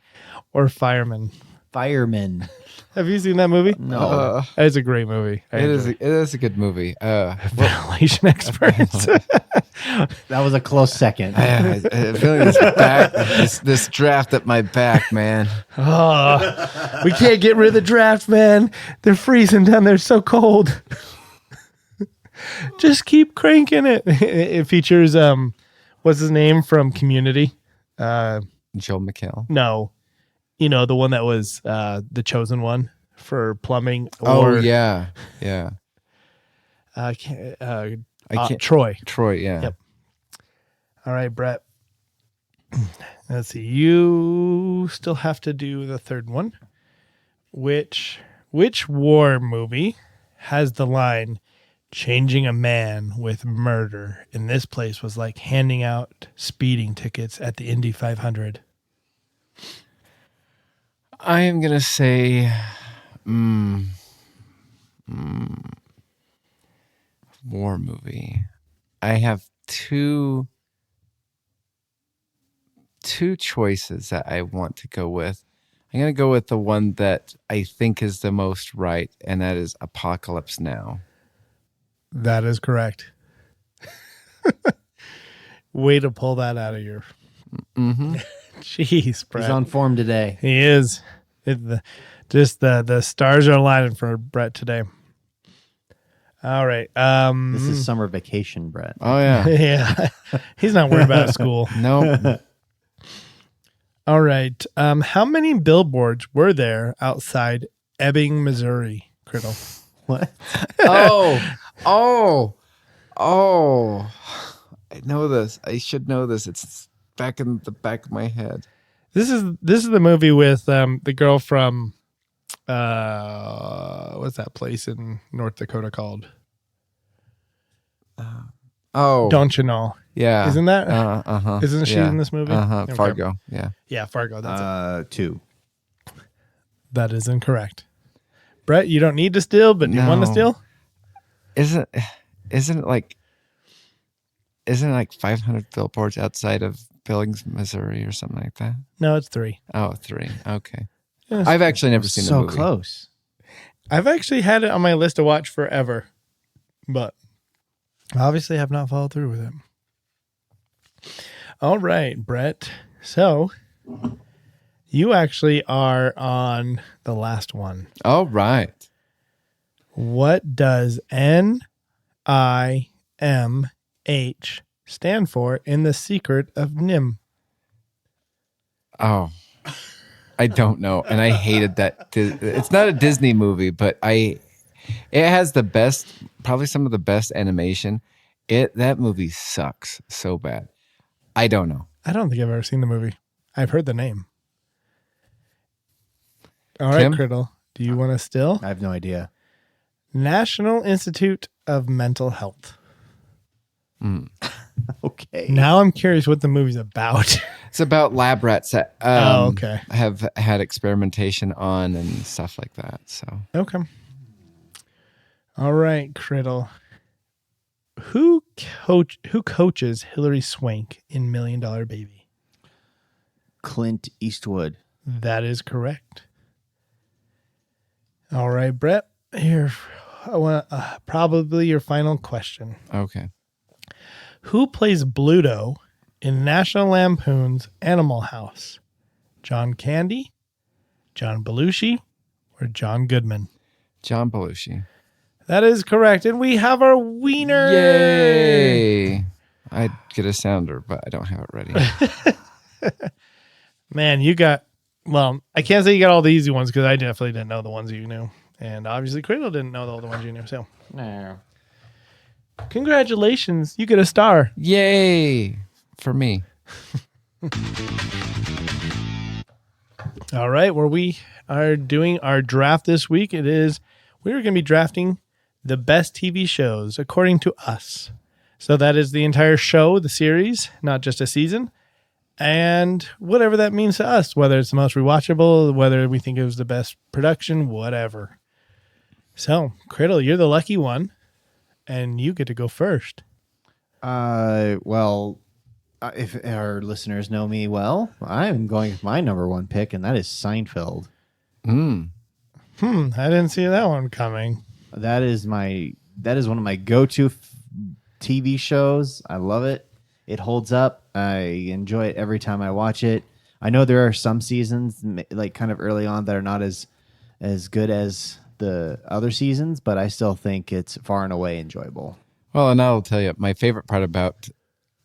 or firemen? Firemen. Have you seen that movie? No. It's a great movie. It is a good movie. Ventilation experts. That was a close second. I feel like this draft at my back, man. Oh, we can't get rid of the draft, man. They're freezing down there. So cold. Just keep cranking it. It features what's his name from Community? Joel McHale. No, you know the one that was the chosen one for plumbing. Oh yeah. I can't. can't. Troy. Troy. Yeah. Yep. All right, Brett. Let's see. You still have to do the third one. Which war movie has the line "Changing a man with murder in this place was like handing out speeding tickets at the Indy 500"? I am gonna say, war movie. I have two choices that I want to go with. I'm gonna go with the one that I think is the most right, and that is Apocalypse Now. That is correct. Way to pull that out of your. Mm-hmm. Jeez, Brett. He's on form today. He is. The stars are aligning for Brett today. All right. This is summer vacation, Brett. Oh yeah. Yeah. He's not worried about school. No. All right. How many billboards were there outside Ebbing, Missouri, Criddle? What? Oh. I know this. I should know this. It's back in the back of my head. This is the movie with the girl from what's that place in North Dakota called? Don't you know? Yeah. Isn't that? Uh-huh. Isn't she in this movie? Uh-huh. Okay. Fargo. Yeah. Yeah, Fargo. That's it. 2. That is incorrect. Brett, you don't need to steal, but you want to No. steal? Isn't it like 500 billboards outside of Billings, Missouri or something like that? No, it's 3. Oh, 3. Okay. Yes. I've actually never seen the So movie. close. I've actually had it on my list to watch forever, but obviously have not followed through with it. All right, Brett. So you actually are on the last one. All right. What does NIMH stand for in The Secret of Nim? Oh, I don't know. And I hated that. It's not a Disney movie, but it has probably some of the best animation. That movie sucks so bad. I don't know. I don't think I've ever seen the movie. I've heard the name. All right, Tim? Criddle. Do you want to still? I have no idea. National Institute of Mental Health. Okay. Now I'm curious what the movie's about. It's about lab rats that okay. have had experimentation on and stuff like that. So Okay. All right, Criddle. Who coaches Hilary Swank in $1 Million Baby? Clint Eastwood. That is correct. All right, Brett. Here, I want probably your final question. okay. Who plays Bluto in National Lampoon's Animal House? John Candy, John Belushi, or John Goodman? John Belushi. That is correct. And we have our wiener. Yay! I'd get a sounder, but I don't have it ready. Man, you got Well, I can't say you got all the easy ones because I definitely didn't know the ones you knew. And obviously, Cradle didn't know all the ones you knew. So, No. congratulations. You get a star. Yay for me. All right. Where we are doing our draft this week, we're going to be drafting the best TV shows according to us. So that is the entire show, the series, not just a season. And whatever that means to us, whether it's the most rewatchable, whether we think it was the best production, whatever. So, Cradle, you're the lucky one, and you get to go first. Well, if our listeners know me well, I'm going with my number one pick, and that is Seinfeld. Mm. I didn't see that one coming. That is one of my go-to TV shows. I love it. It holds up. I enjoy it every time I watch it. I know there are some seasons, like kind of early on, that are not as good as the other seasons, but I still think it's far and away enjoyable. Well, and I'll tell you, my favorite part about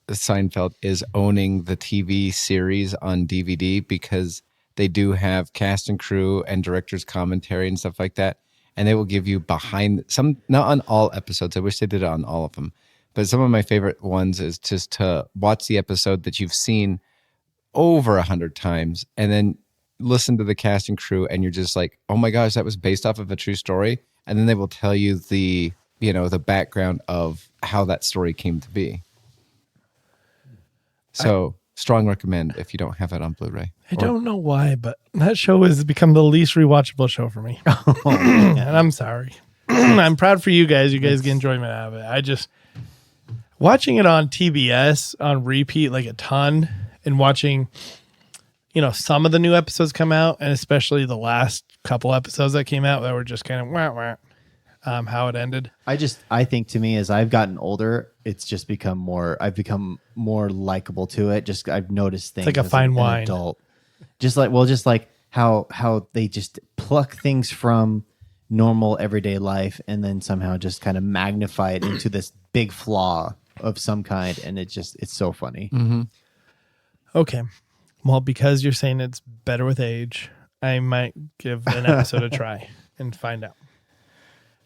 Seinfeld is owning the TV series on DVD, because they do have cast and crew and director's commentary and stuff like that. And they will give you behind some, not on all episodes. I wish they did it on all of them. But some of my favorite ones is just to watch the episode that you've seen over 100 times and then listen to the cast and crew, and you're just like, oh my gosh, that was based off of a true story. And then they will tell you the background of how that story came to be. So strong recommend if you don't have it on Blu-ray. I don't know why, but that show has become the least rewatchable show for me. And I'm sorry. I'm proud for you guys. You guys get enjoyment out of it. Watching it on TBS on repeat like a ton, and watching, some of the new episodes come out, and especially the last couple episodes that came out that were just kind of how it ended. I think to me, as I've gotten older, it's just I've become more likable to it. Just I've noticed things. It's like a fine wine. Adult. Just like how they just pluck things from normal everyday life and then somehow just kind of magnify it into this big flaw of some kind, and it's so funny. Mm-hmm. Okay. Well, because you're saying it's better with age, I might give an episode a try and find out,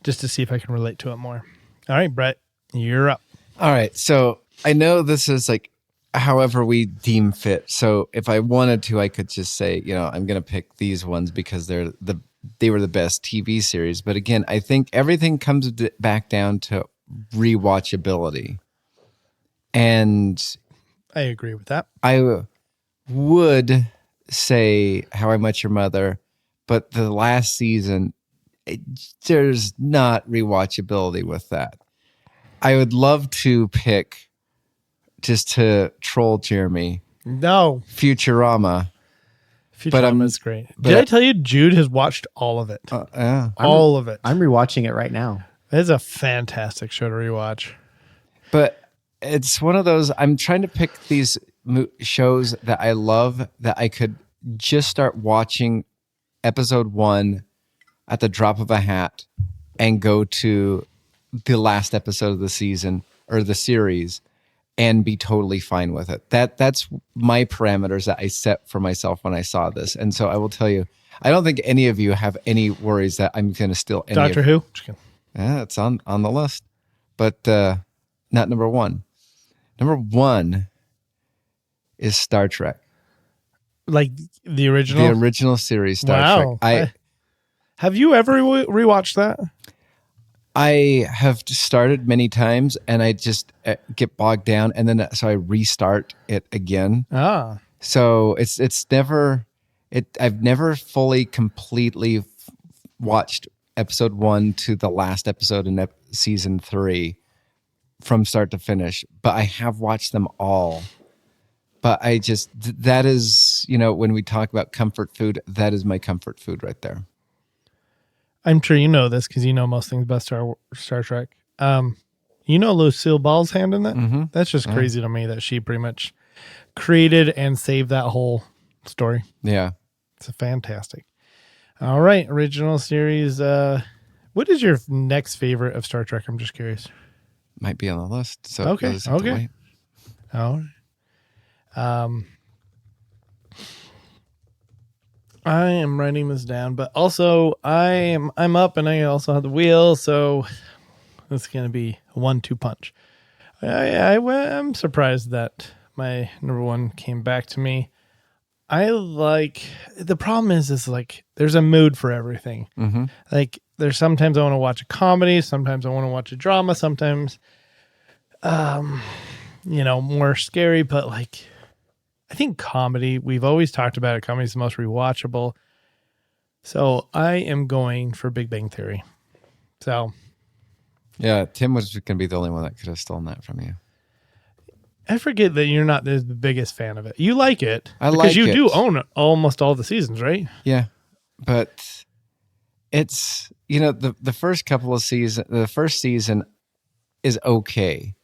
just to see if I can relate to it more. All right, Brett, you're up. All right. So I know this is like however we deem fit. So if I wanted to, I could just say, I'm going to pick these ones because they were the best TV series. But again, I think everything comes back down to rewatchability. And I agree with that. I would say How I Met Your Mother, but the last season, there's not rewatchability with that. I would love to pick, just to troll Jeremy, No. Futurama. Futurama's great. Did I tell you Jude has watched all of it? Yeah. All of it. I'm rewatching it right now. It's a fantastic show to rewatch. But it's one of those, I'm trying to pick these shows that I love that I could just start watching episode 1 at the drop of a hat and go to the last episode of the season or the series and be totally fine with it. That's my parameters that I set for myself when I saw this. And so I will tell you, I don't think any of you have any worries that I'm going to steal any Doctor Who? Just kidding. Yeah, it's on the list, but not number one. Number one is Star Trek. Like the original? The original series Star Trek. Have you ever rewatched that? I have started many times and I just get bogged down, and then so I restart it again. Ah. So it's never I've never fully completely watched episode 1 to the last episode in season 3 from start to finish, but I have watched them all. But I just, that is, when we talk about comfort food, that is my comfort food right there. I'm sure you know this because you know most things about Star Trek. Lucille Ball's hand in that? Mm-hmm. That's just crazy to me that she pretty much created and saved that whole story. Yeah. It's fantastic. All right. Original series. What is your next favorite of Star Trek? I'm just curious. Might be on the list. So Okay. I'll just have to wait. All right. I am writing this down, but also I'm up and I also have the wheel, so it's gonna be a 1-2 punch. I'm surprised that my number one came back to me. The problem is like there's a mood for everything. Mm-hmm. Like there's sometimes I want to watch a comedy, sometimes I want to watch a drama, sometimes more scary, but like I think comedy, we've always talked about it, comedy is the most rewatchable. So I am going for Big Bang Theory. So Yeah, Tim was going to be the only one that could have stolen that from you. I forget that you're not the biggest fan of it. You like it. I because like you it. do own almost all the seasons, right? Yeah, but it's, the first couple of seasons, the first season is okay.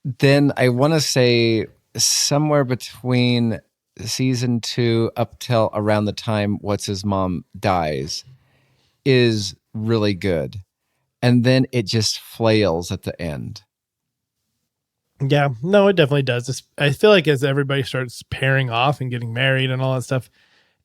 Then I want to say somewhere between season 2 up till around the time What's His Mom dies is really good. And then it just flails at the end. Yeah, no, it definitely does. I feel like as everybody starts pairing off and getting married and all that stuff,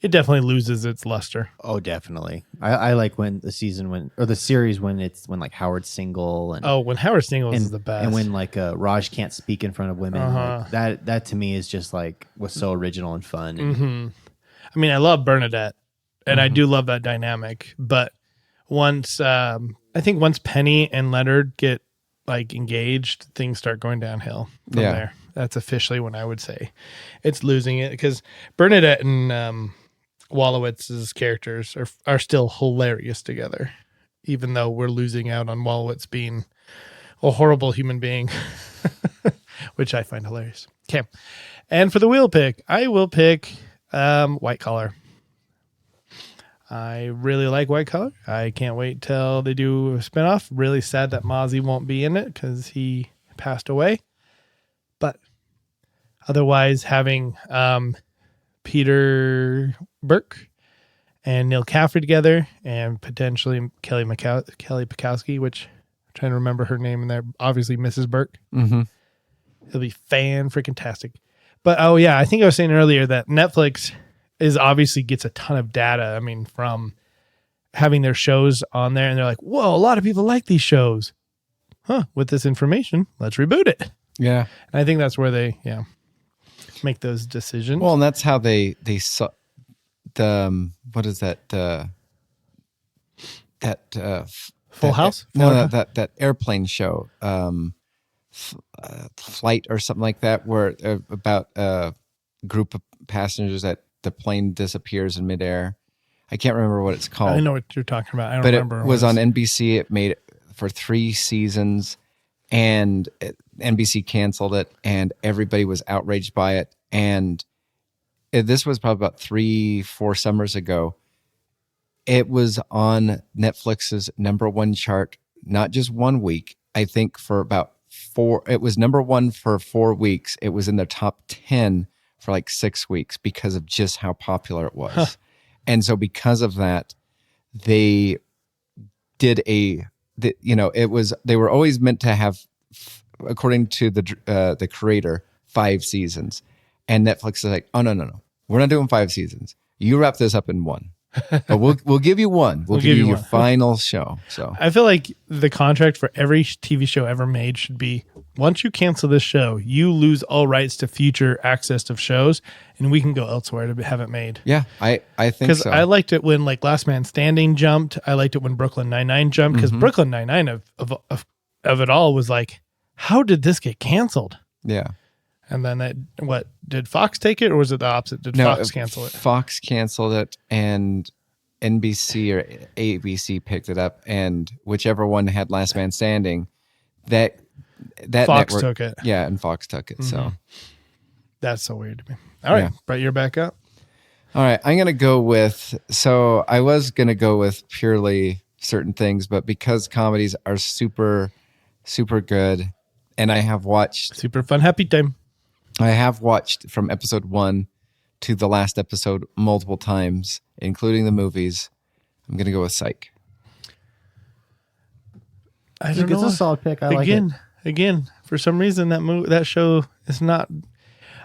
it definitely loses its luster. Oh, definitely. I like when the series when like Howard's single and When Howard Singles is the best. and when like Raj can't speak in front of women. Like, that to me is just like was so original and fun. And, I mean, I love Bernadette, and I do love that dynamic. But once once Penny and Leonard get like engaged, things start going downhill from there. That's officially when I would say it's losing it, because Bernadette and Wolowitz's characters are still hilarious together, even though we're losing out on Wolowitz being a horrible human being, which I find hilarious. Okay. And for the wheel pick, I will pick White Collar. I really like White Collar. I can't wait till they do a spinoff. Really sad that Mozzie won't be in it because he passed away. But otherwise, having Peter Burke and Neil Caffrey together, and potentially Kelly Pakowski, which I'm trying to remember her name in there. Obviously, Mrs. Burke. Mm-hmm. It'll be fan-freaking-tastic. But, I think I was saying earlier that Netflix obviously gets a ton of data. I mean, from having their shows on there, and they're like, whoa, a lot of people like these shows. With this information, let's reboot it. Yeah. And I think that's where they, make those decisions. Well, and that's how they saw the, what is that? Full House? That airplane show, Flight or something like that, where about a group of passengers that the plane disappears in midair. I can't remember what it's called. I know what you're talking about. I don't but remember. It was on NBC. It made it for 3 seasons, and NBC canceled it, and everybody was outraged by it. And this was probably about 3-4 summers ago. It was on Netflix's #1 chart, not just 1 week. I think for about 4. It was #1 for 4 weeks. It was in the top 10 for like 6 weeks because of just how popular it was. And so because of that, they did they were always meant to have, according to the creator, 5 seasons. And Netflix is like, oh, no. We're not doing 5 seasons. You wrap this up in 1. But we'll give you 1. We'll give you your final show. So I feel like the contract for every TV show ever made should be, once you cancel this show, you lose all rights to future access to shows, and we can go elsewhere to have it made. Yeah, I think so. Because I liked it when like Last Man Standing jumped. I liked it when Brooklyn Nine-Nine jumped, because Brooklyn Nine-Nine of it all was like, how did this get canceled? Yeah. And then did Fox take it, or was it the opposite? Did Fox cancel it? Fox canceled it, and NBC or ABC picked it up, and whichever one had Last Man Standing, that Fox network took it. Yeah, and Fox took it. So that's so weird to me. All right, Brett, you're back up. All right, I'm gonna go with. So I was gonna go with purely certain things, but because comedies are super, super good, and I have watched super fun, happy time. I have watched from episode 1 to the last episode multiple times, including the movies. I'm going to go with Psych. I don't know. It's a solid pick. I like it. Again, for some reason that show is not.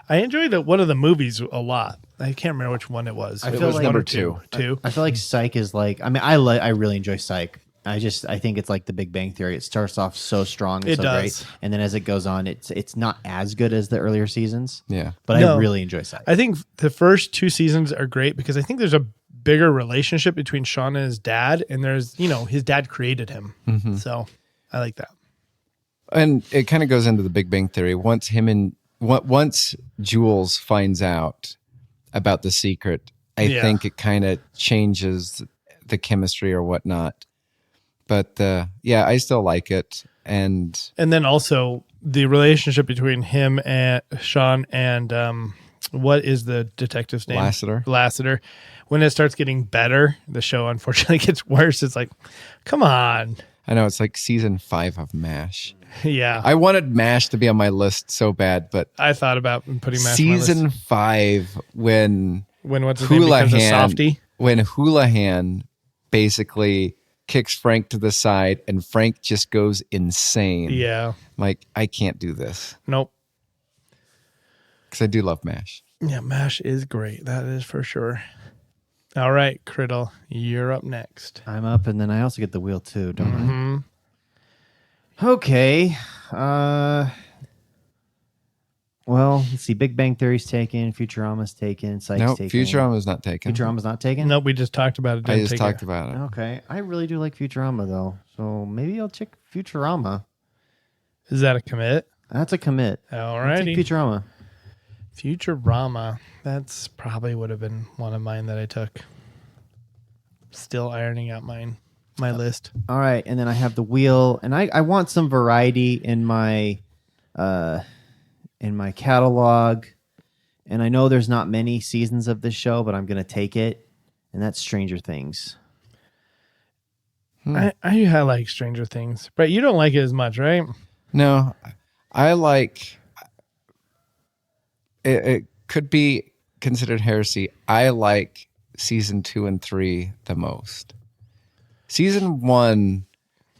I enjoyed one of the movies a lot. I can't remember which one it was. I It feel was like number number two. Two. I feel like Psych is like. I mean, I really enjoy Psych. I think it's like The Big Bang Theory. It starts off so strong, and It so does. great, and then as it goes on, it's not as good as the earlier seasons. Yeah. But No. I really enjoy Psych. I think the first 2 seasons are great because I think there's a bigger relationship between Sean and his dad, and there's his dad created him, so I like that. And it kind of goes into the Big Bang Theory. Once Jules finds out about the secret, I Yeah. think it kind of changes the chemistry or whatnot. But yeah, I still like it. And And then also the relationship between him and Sean and what is the detective's name? Lassiter. When it starts getting better, the show unfortunately gets worse. It's like, come on. I know it's like season 5 of MASH. Yeah. I wanted MASH to be on my list so bad, but I thought about putting MASH on my list. season 5 when What's his name becomes a softie. when Houlihan basically kicks Frank to the side and Frank just goes insane. Yeah. I'm like, I can't do this Nope. because I do love MASH. Yeah, MASH is great. That is for sure. All right, Criddle, you're up next. I'm up, and then I also get the wheel too, don't Mm-hmm. I? Okay. Well, let's see. Big Bang Theory's taken. Futurama's taken. Psych's No, taken. Futurama's not taken. Futurama's not taken. Nope, we just talked about it. I Didn't just take talked it. about it. Okay, I really do like Futurama though, so maybe I'll check Futurama. Is that a commit? That's a commit. All I'll take righty. Futurama. Futurama. That's probably would have been one of mine that I took. Still ironing out my list. All right, and then I have the wheel, and I want some variety in my catalog. And I know there's not many seasons of this show, but I'm gonna take it, and that's Stranger Things. I like Stranger Things, but you don't like it as much, right? No, I like it. It could be considered heresy. I like season 2 and 3 the most. Season 1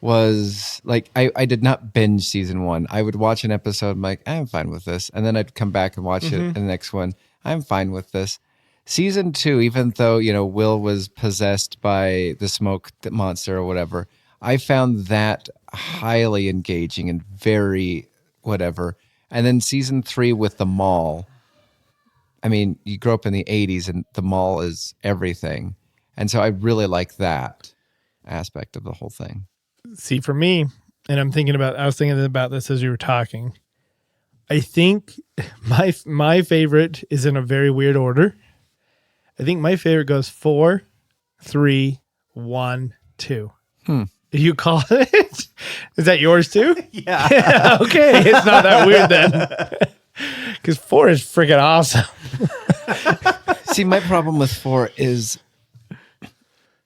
was like, I did not binge season 1. I would watch an episode, I'm like, I'm fine with this. And then I'd come back and watch it, and the next one, I'm fine with this. Season 2, even though, Will was possessed by the smoke monster or whatever, I found that highly engaging and very whatever. And then season 3 with the mall. I mean, you grew up in the 80s and the mall is everything. And so I really like that aspect of the whole thing. See, for me, and I was thinking about this as you were talking. I think my favorite is in a very weird order. I think my favorite goes 4, 3, 1, 2. You call it? Is that yours too? Yeah. Okay, it's not that weird then. Because 4 is freaking awesome. See, my problem with 4 is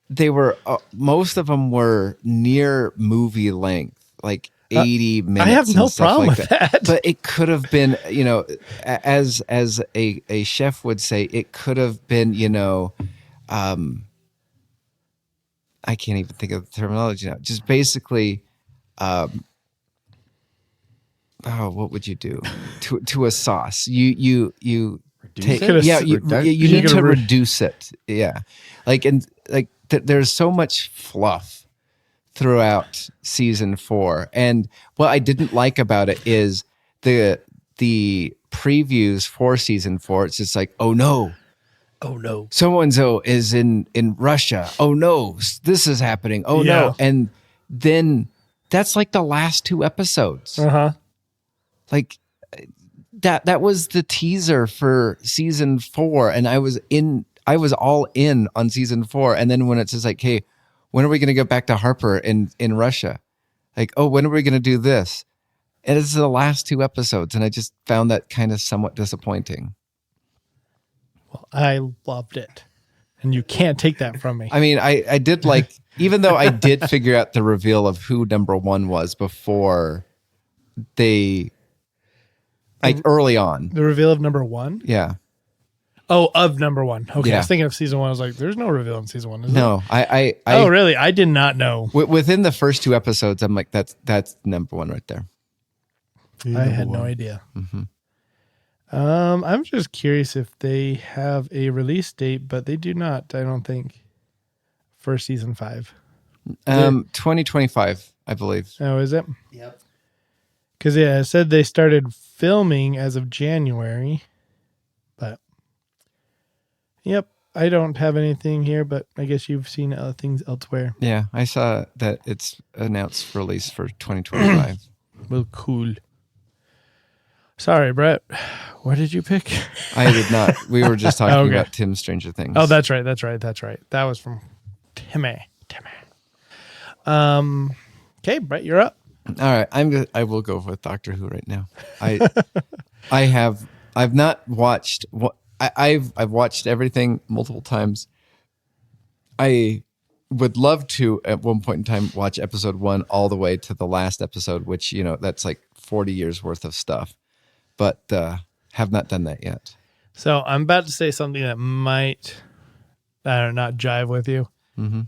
they were most of them were near movie length, like 80 minutes. I have no and stuff problem like with that. But it could have been, as a chef would say, it could have been, I can't even think of the terminology now. Just basically, what would you do to a sauce? You take, it? you You need gotta to reduce it. Yeah, there's so much fluff throughout season 4, and what I didn't like about it is the previews for season 4. It's just like, oh no, so-and-so is in Russia. Oh no, this is happening. Oh Yeah. no. And then that's like the last 2 episodes. Like that was the teaser for season 4. And I was all in on season 4. And then when it's just like, hey, when are we going to go back to Harper in Russia? Like, oh, when are we going to do this? And it's the last 2 episodes. And I just found that kind of somewhat disappointing. Well, I loved it. And you can't take that from me. I mean, I did like, even though I did figure out the reveal of who number 1 was before they, like early on. The reveal of number 1? Yeah. Oh, of number 1. Okay, I Yeah. was thinking of season 1. I was like, there's no reveal in season 1, is No, I Oh, really? I did not know. within the first 2 episodes, I'm like, that's number 1 right there. I had no idea. I'm just curious if they have a release date, but they do not, I don't think, for season 5. 2025, I believe. Oh, is it? Yep. Because, yeah, it said they started filming as of January. But, yep, I don't have anything here, but I guess you've seen other things elsewhere. Yeah, I saw that it's announced for release for 2025. Well, cool. Sorry, Brett. What did you pick? I did not. We were just talking Okay. about Tim Stranger Things. Oh, that's right. That was from Timmy. Okay, Brett, you're up. All right. I will go with Doctor Who right now. I've not watched I've watched everything multiple times. I would love to at one point in time watch episode 1 all the way to the last episode, which, that's like 40 years worth of stuff, but have not done that yet. So I'm about to say something that might, not jive with you. Mm-hmm.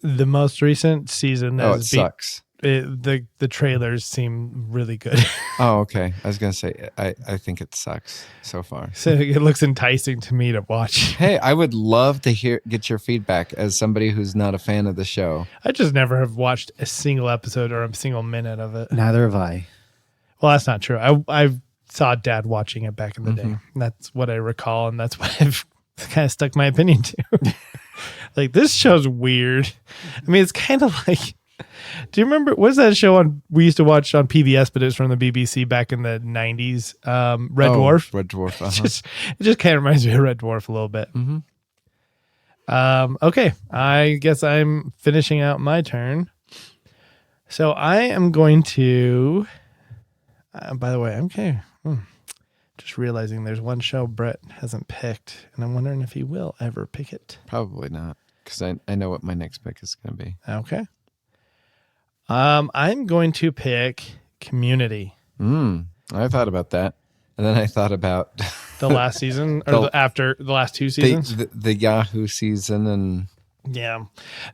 The most recent season, Oh, it sucks. the trailers seem really good. Oh, okay. I was going to say, I think it sucks so far. So it looks enticing to me to watch. Hey, I would love to get your feedback as somebody who's not a fan of the show. I just never have watched a single episode or a single minute of it. Neither have I. Well, that's not true. I saw Dad watching it back in the day. And that's what I recall, and that's what I've kind of stuck my opinion to. Like, this show's weird. I mean, it's kind of like, do you remember, what's that show we used to watch on PBS, but it was from the BBC back in the 90s? Red Dwarf. Red Dwarf. Uh-huh. It just kind of reminds me of Red Dwarf a little bit. Mm-hmm. Okay, I guess I'm finishing out my turn. So I am going to, by the way, okay. Just realizing there's one show Brett hasn't picked, and I'm wondering if he will ever pick it. Probably not, because I know what my next pick is going to be. Okay. I'm going to pick Community. I thought about that, and then I thought about The last season, or after the last 2 seasons. the Yahoo season, and Yeah,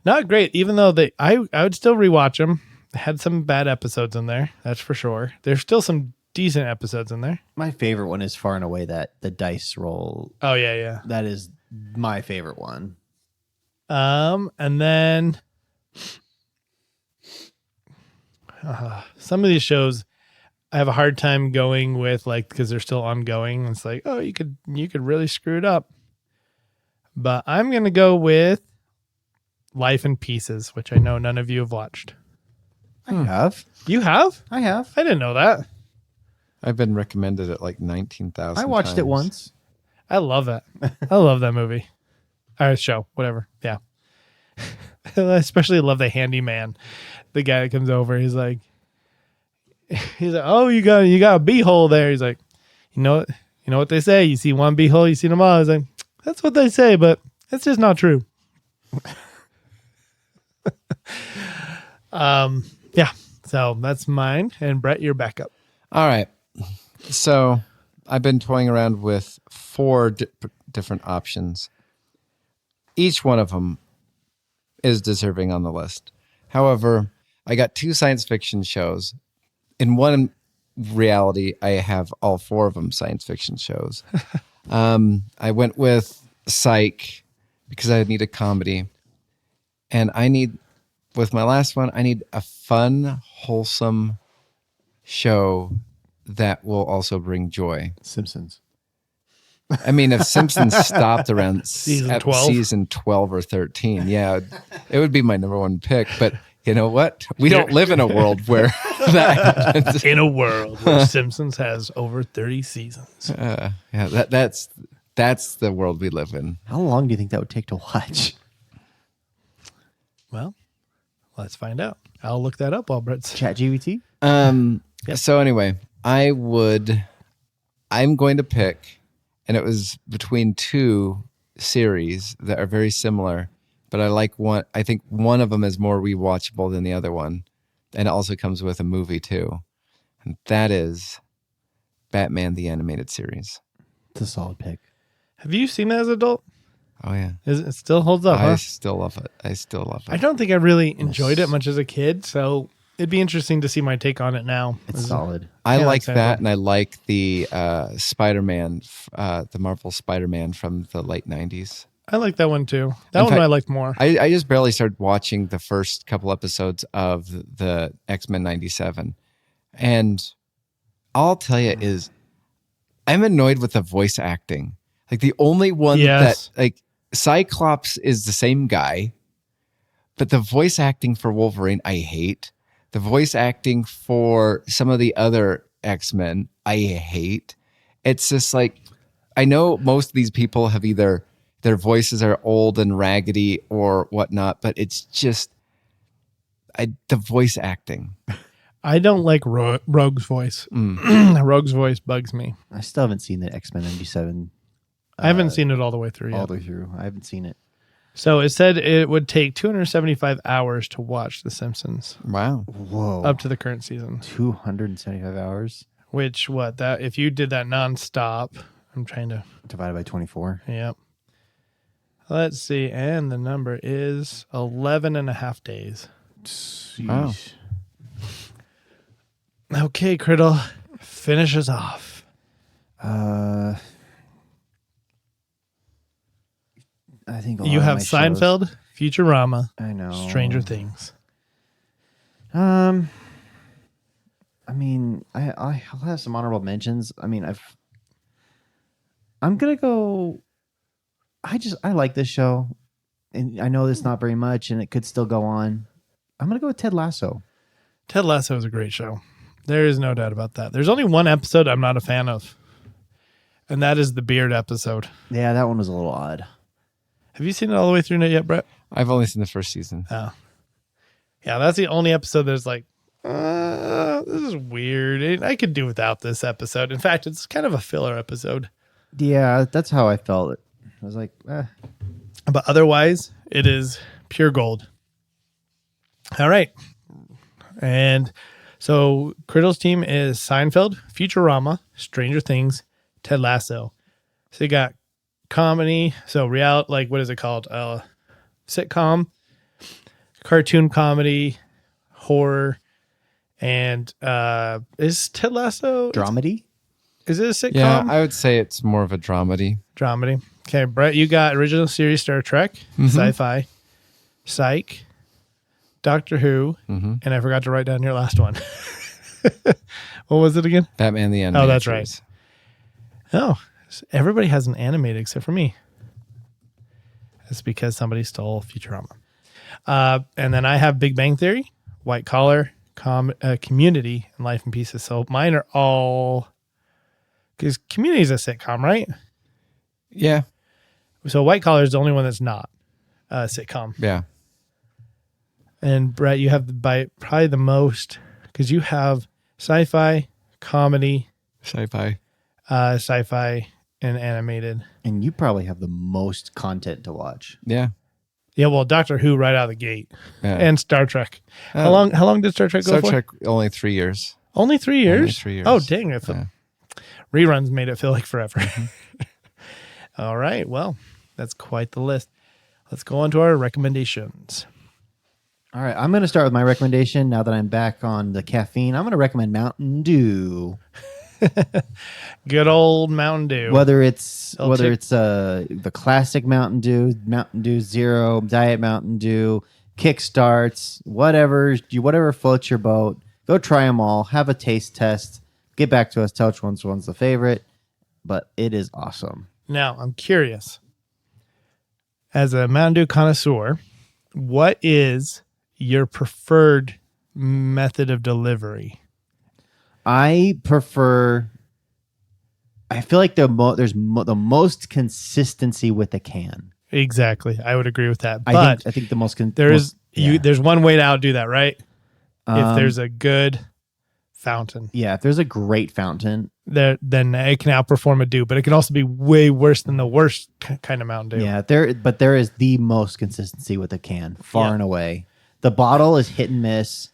not great. Even though I would still rewatch them. They had some bad episodes in there, that's for sure. There's still some decent episodes in there. My favorite one is far and away the dice roll. Oh yeah. That is my favorite one. And then some of these shows I have a hard time going with, like, because they're still ongoing. It's like, oh, you could really screw it up. But I'm gonna go with Life in Pieces, which I know none of you have watched. I have. You have? I have. I didn't know that. I've been recommended it like 19,000 I watched times. it once. I love that. I love that movie. Or show, whatever. Yeah. I especially love the handyman. The guy that comes over, he's like, oh, you got a beehole there. He's like, you know what they say? You see one beehole, you see them all. He's like, that's what they say, but that's just not true. Yeah. So that's mine. And Brett, you're back up. All right. So I've been toying around with 4 different options. Each one of them is deserving on the list. However, I got 2 science fiction shows. In one reality, I have all 4 of them science fiction shows. I went with Psych because I need a comedy. And with my last one, I need a fun, wholesome show that will also bring joy. Simpsons. I mean, if Simpsons stopped around Season 12? season 12 or 13, yeah, it would be my number 1 pick. But you know what? We don't live in a world where that happens. In a world where Simpsons has over 30 seasons. Yeah, that's the world we live in. How long do you think that would take to watch? Well, let's find out. I'll look that up while Brett's. ChatGPT? So anyway, I'm going to pick, and it was between 2 series that are very similar, but I like one. I think one of them is more rewatchable than the other one, and it also comes with a movie too, and that is Batman the Animated Series. It's a solid pick. Have you seen it as an adult? Oh yeah, It still holds up, I huh? still love it. I don't think I really enjoyed it much as a kid, so It'd be interesting to see my take on it now. It's solid. I Yeah, like Seinfeld. that, and I like the Spider-Man, the Marvel Spider-Man from the late 90s. I like that one too. That In one fact, I liked more. I just barely started watching the first couple episodes of the X-Men 97. And all I'll tell you is I'm annoyed with the voice acting. Like the only one Yes. that like Cyclops is the same guy, but the voice acting for Wolverine, I hate. The voice acting for some of the other X-Men, I hate. It's just like, I know most of these people have either their voices are old and raggedy or whatnot, but it's just the voice acting. I don't like Rogue's voice. Mm. Rogue's voice bugs me. I still haven't seen the X-Men 97 I haven't seen it all the way through all yet. the way through. I haven't seen it. So it said it would take 275 hours to watch The Simpsons Wow. Whoa. up to the current season. 275 hours Which that if you did that nonstop, I'm trying to. divided by 24. Yep. Let's see, and the number is 11 and a half days. Wow. Okay, Criddle, finish us off. I think a lot You of have my shows- Seinfeld, Futurama, I know. Stranger Things. I mean, I'll have some honorable mentions. I mean, I'm gonna go. I like this show, and I know it's not very much, and it could still go on. I'm gonna go with Ted Lasso. Ted Lasso is a great show. There is no doubt about that. There's only one episode I'm not a fan of, and that is the beard episode. Yeah, that one was a little odd. Have you seen it all the way through yet, Brett? I've only seen the first season. Oh. Yeah, that's the only episode that's like, this is weird. I could do without this episode. In fact, it's kind of a filler episode. Yeah, that's how I felt. I was like, But otherwise, it is pure gold. All right. And so Criddle's team is Seinfeld, Futurama, Stranger Things, Ted Lasso. So you got comedy. So like, what is it called? Sitcom, cartoon comedy, horror, and is Ted Lasso dramedy. Is it a sitcom? Yeah, I would say it's more of a dramedy. Dramedy. Okay, Brett, you got original series Star Trek, sci-fi, Psych, Doctor Who, and I forgot to write down your last one. What was it again? Batman the Animated Oh, that's Series. right. Oh, everybody has an animated except for me. That's because somebody stole Futurama. And then I have Big Bang Theory, White Collar, Community, and Life in Pieces. So mine are all... Because Community is a sitcom, right? Yeah, So White Collar is the only one that's not a sitcom. yeah. And Brett, you have probably the most, because you have sci-fi, comedy, Sci-fi. sci-fi, and animated. And you probably have the most content to watch. Yeah. Yeah, well, Doctor Who right out of the gate, Yeah. and Star Trek. How long did Star Trek go Star for? Trek only 3 years. Only 3 years. Only 3 years. Oh, dang! Yeah. Reruns made it feel like forever. All right, well, that's quite the list. Let's go on to our recommendations. All right, I'm going to start with my recommendation now that I'm back on the caffeine. I'm going to recommend Mountain Dew. Good old Mountain Dew. Whether it's I'll whether take- it's the classic Mountain Dew Zero, Diet Mountain Dew, Kickstarts, whatever floats your boat. Go try them all. Have a taste test. Get back to us. Tell which one's the favorite. But it is awesome. Now, I'm curious. As a Mountain Dew connoisseur, what is your preferred method of delivery? I prefer. I feel like there's the most consistency with the can. Exactly. I would agree with that. But I think the most. there's yeah. there's one way to outdo that, right? If Um, there's a good fountain, if there's a great fountain, then it can outperform a Dew, but it can also be way worse than the worst kind of Mountain Dew. yeah, there is the most consistency with the can, far Yeah. and away. The bottle is hit and miss,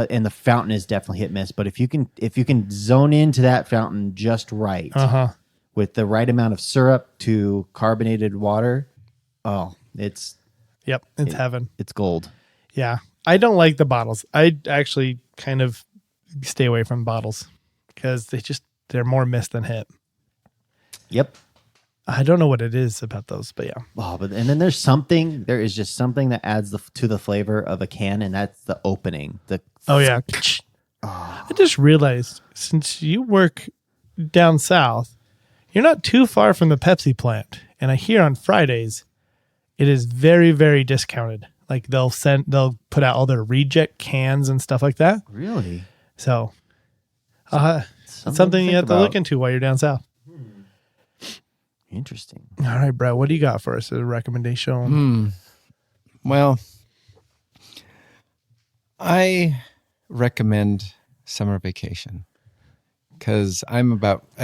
and the fountain is definitely hit and miss. But if you can zone into that fountain just right, with the right amount of syrup to carbonated water, it's Yep. It's heaven. it's gold. Yeah. I don't like the bottles. I actually kind of stay away from bottles because they're more miss than hit. Yep. I don't know what it is about those, but yeah. Oh, and then there is just something that adds to the flavor of a can, and that's the opening. Oh yeah. I just realized since you work down south, you're not too far from the Pepsi plant, and I hear on Fridays it is very, very discounted. Like they'll put out all their reject cans and stuff like that. Really? So, it's something you have to look into while you're down south. Interesting. All right, Brett, what do you got for us as a recommendation? Well, I recommend Summer Vacation because I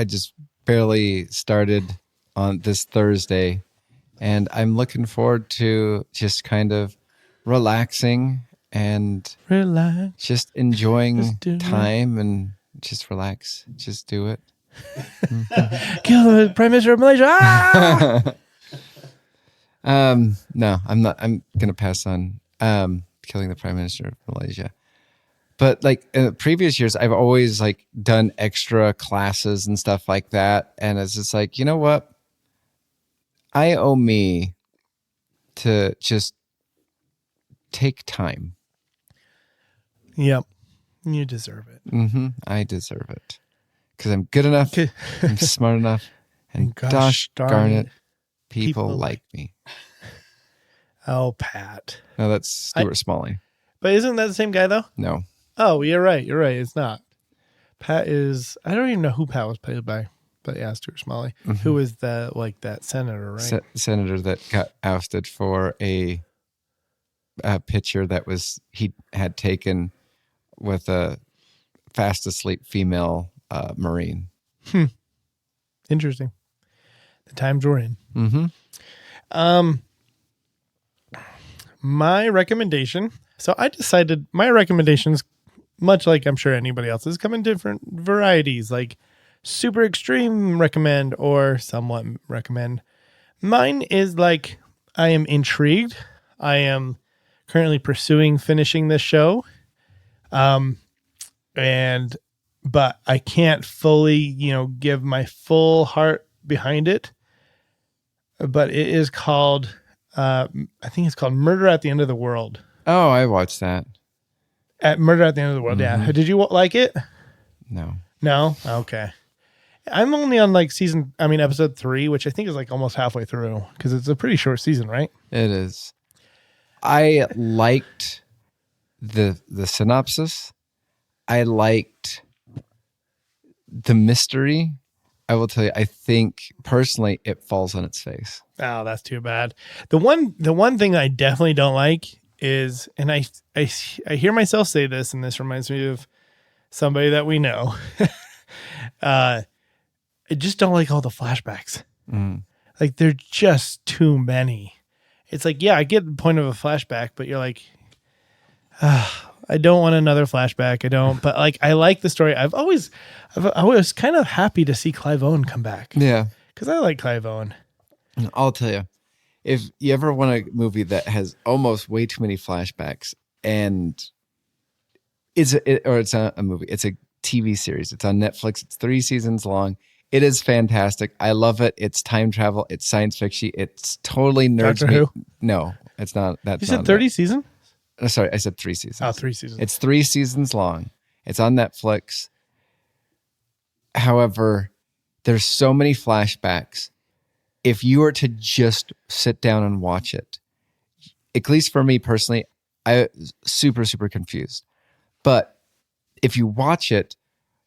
just barely started on this Thursday, and I'm looking forward to just kind of relaxing and Relax. just enjoying Just do it. time and just relax. Just do it. Kill the Prime Minister of Malaysia. Ah! No, I'm not. I'm gonna pass on killing the Prime Minister of Malaysia. But like in previous years, I've always like done extra classes and stuff like that, and it's just like, you know what? I owe me to just take time. Yep. You deserve it. I deserve it because I'm good enough. I'm smart enough, and gosh darn it, people like me. Oh, Pat. No, that's Stuart Smalley. But isn't that the same guy though? No, Oh, you're right. You're right. It's not. Pat is. I don't even know who Pat was played by, but yeah, Stuart Smalley, who was that senator, right? Senator that got ousted for a picture that he had taken with a fast asleep female Marine. Interesting. The times we're in. My recommendation. So I decided my recommendations, much like I'm sure anybody else's, come in different varieties, like super extreme recommend or somewhat recommend. Mine is like, I am intrigued. I am currently pursuing finishing this show. But I can't fully, give my full heart behind it. But it is called, I think it's called Murder at the End of the World. Oh, I watched that. At Murder at the End of the World, yeah. Did you like it? No. No? Okay. I'm only on episode 3, which I think is like almost halfway through because it's a pretty short season, right? It is. I liked the synopsis. I liked the mystery. I will tell you, I think personally it falls on its face. Oh, that's too bad. The one thing I definitely don't like is, and I hear myself say this, and this reminds me of somebody that we know. I just don't like all the flashbacks. Like they're just too many. It's like, yeah, I get the point of a flashback, but you're like, I don't want another flashback. I don't, but like, I like the story. I was kind of happy to see Clive Owen come back. Yeah. Because I like Clive Owen. I'll tell you, if you ever want a movie that has almost way too many flashbacks, and it's not a movie, it's a TV series. It's on Netflix. It's 3 seasons long. It is fantastic. I love it. It's time travel. It's science fiction. It's totally nerds. Doctor Who? No, it's not. You said 30 seasons? Sorry, I said 3 seasons. Oh, 3 seasons. It's 3 seasons long. It's on Netflix. However, there's so many flashbacks. If you were to just sit down and watch it, at least for me personally, I was super, super confused. But if you watch it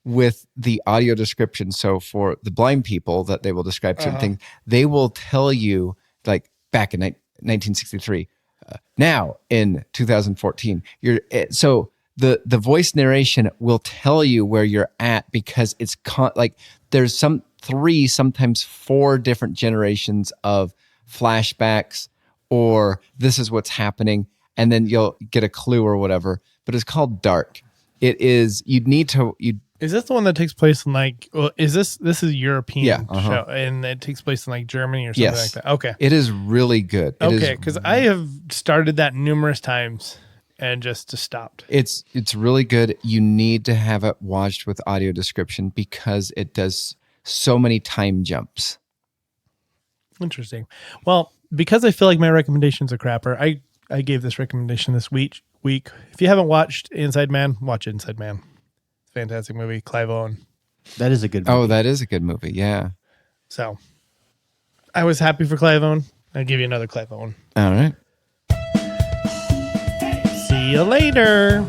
with the audio description, so for the blind people that they will describe certain things, they will tell you, like back in 1963, now in 2014, so the voice narration will tell you where you're at because it's there's 3, sometimes 4 different generations of flashbacks, or this is what's happening, and then you'll get a clue or whatever. But it's called Dark. It is. Is this the one that takes place in this is a European Yeah, show and it takes place in like Germany or something like that? Okay. It is really good. Okay, because I have started that numerous times and just stopped. It's really good. You need to have it watched with audio description because it does so many time jumps. Interesting. Well, because I feel like my recommendation's a crapper, I gave this recommendation this week. If you haven't watched Inside Man, watch Inside Man. Fantastic movie. Clive Owen. That is a good movie. Oh, that is a good movie. Yeah. So I was happy for Clive Owen. I'll give you another Clive Owen. All right. See you later.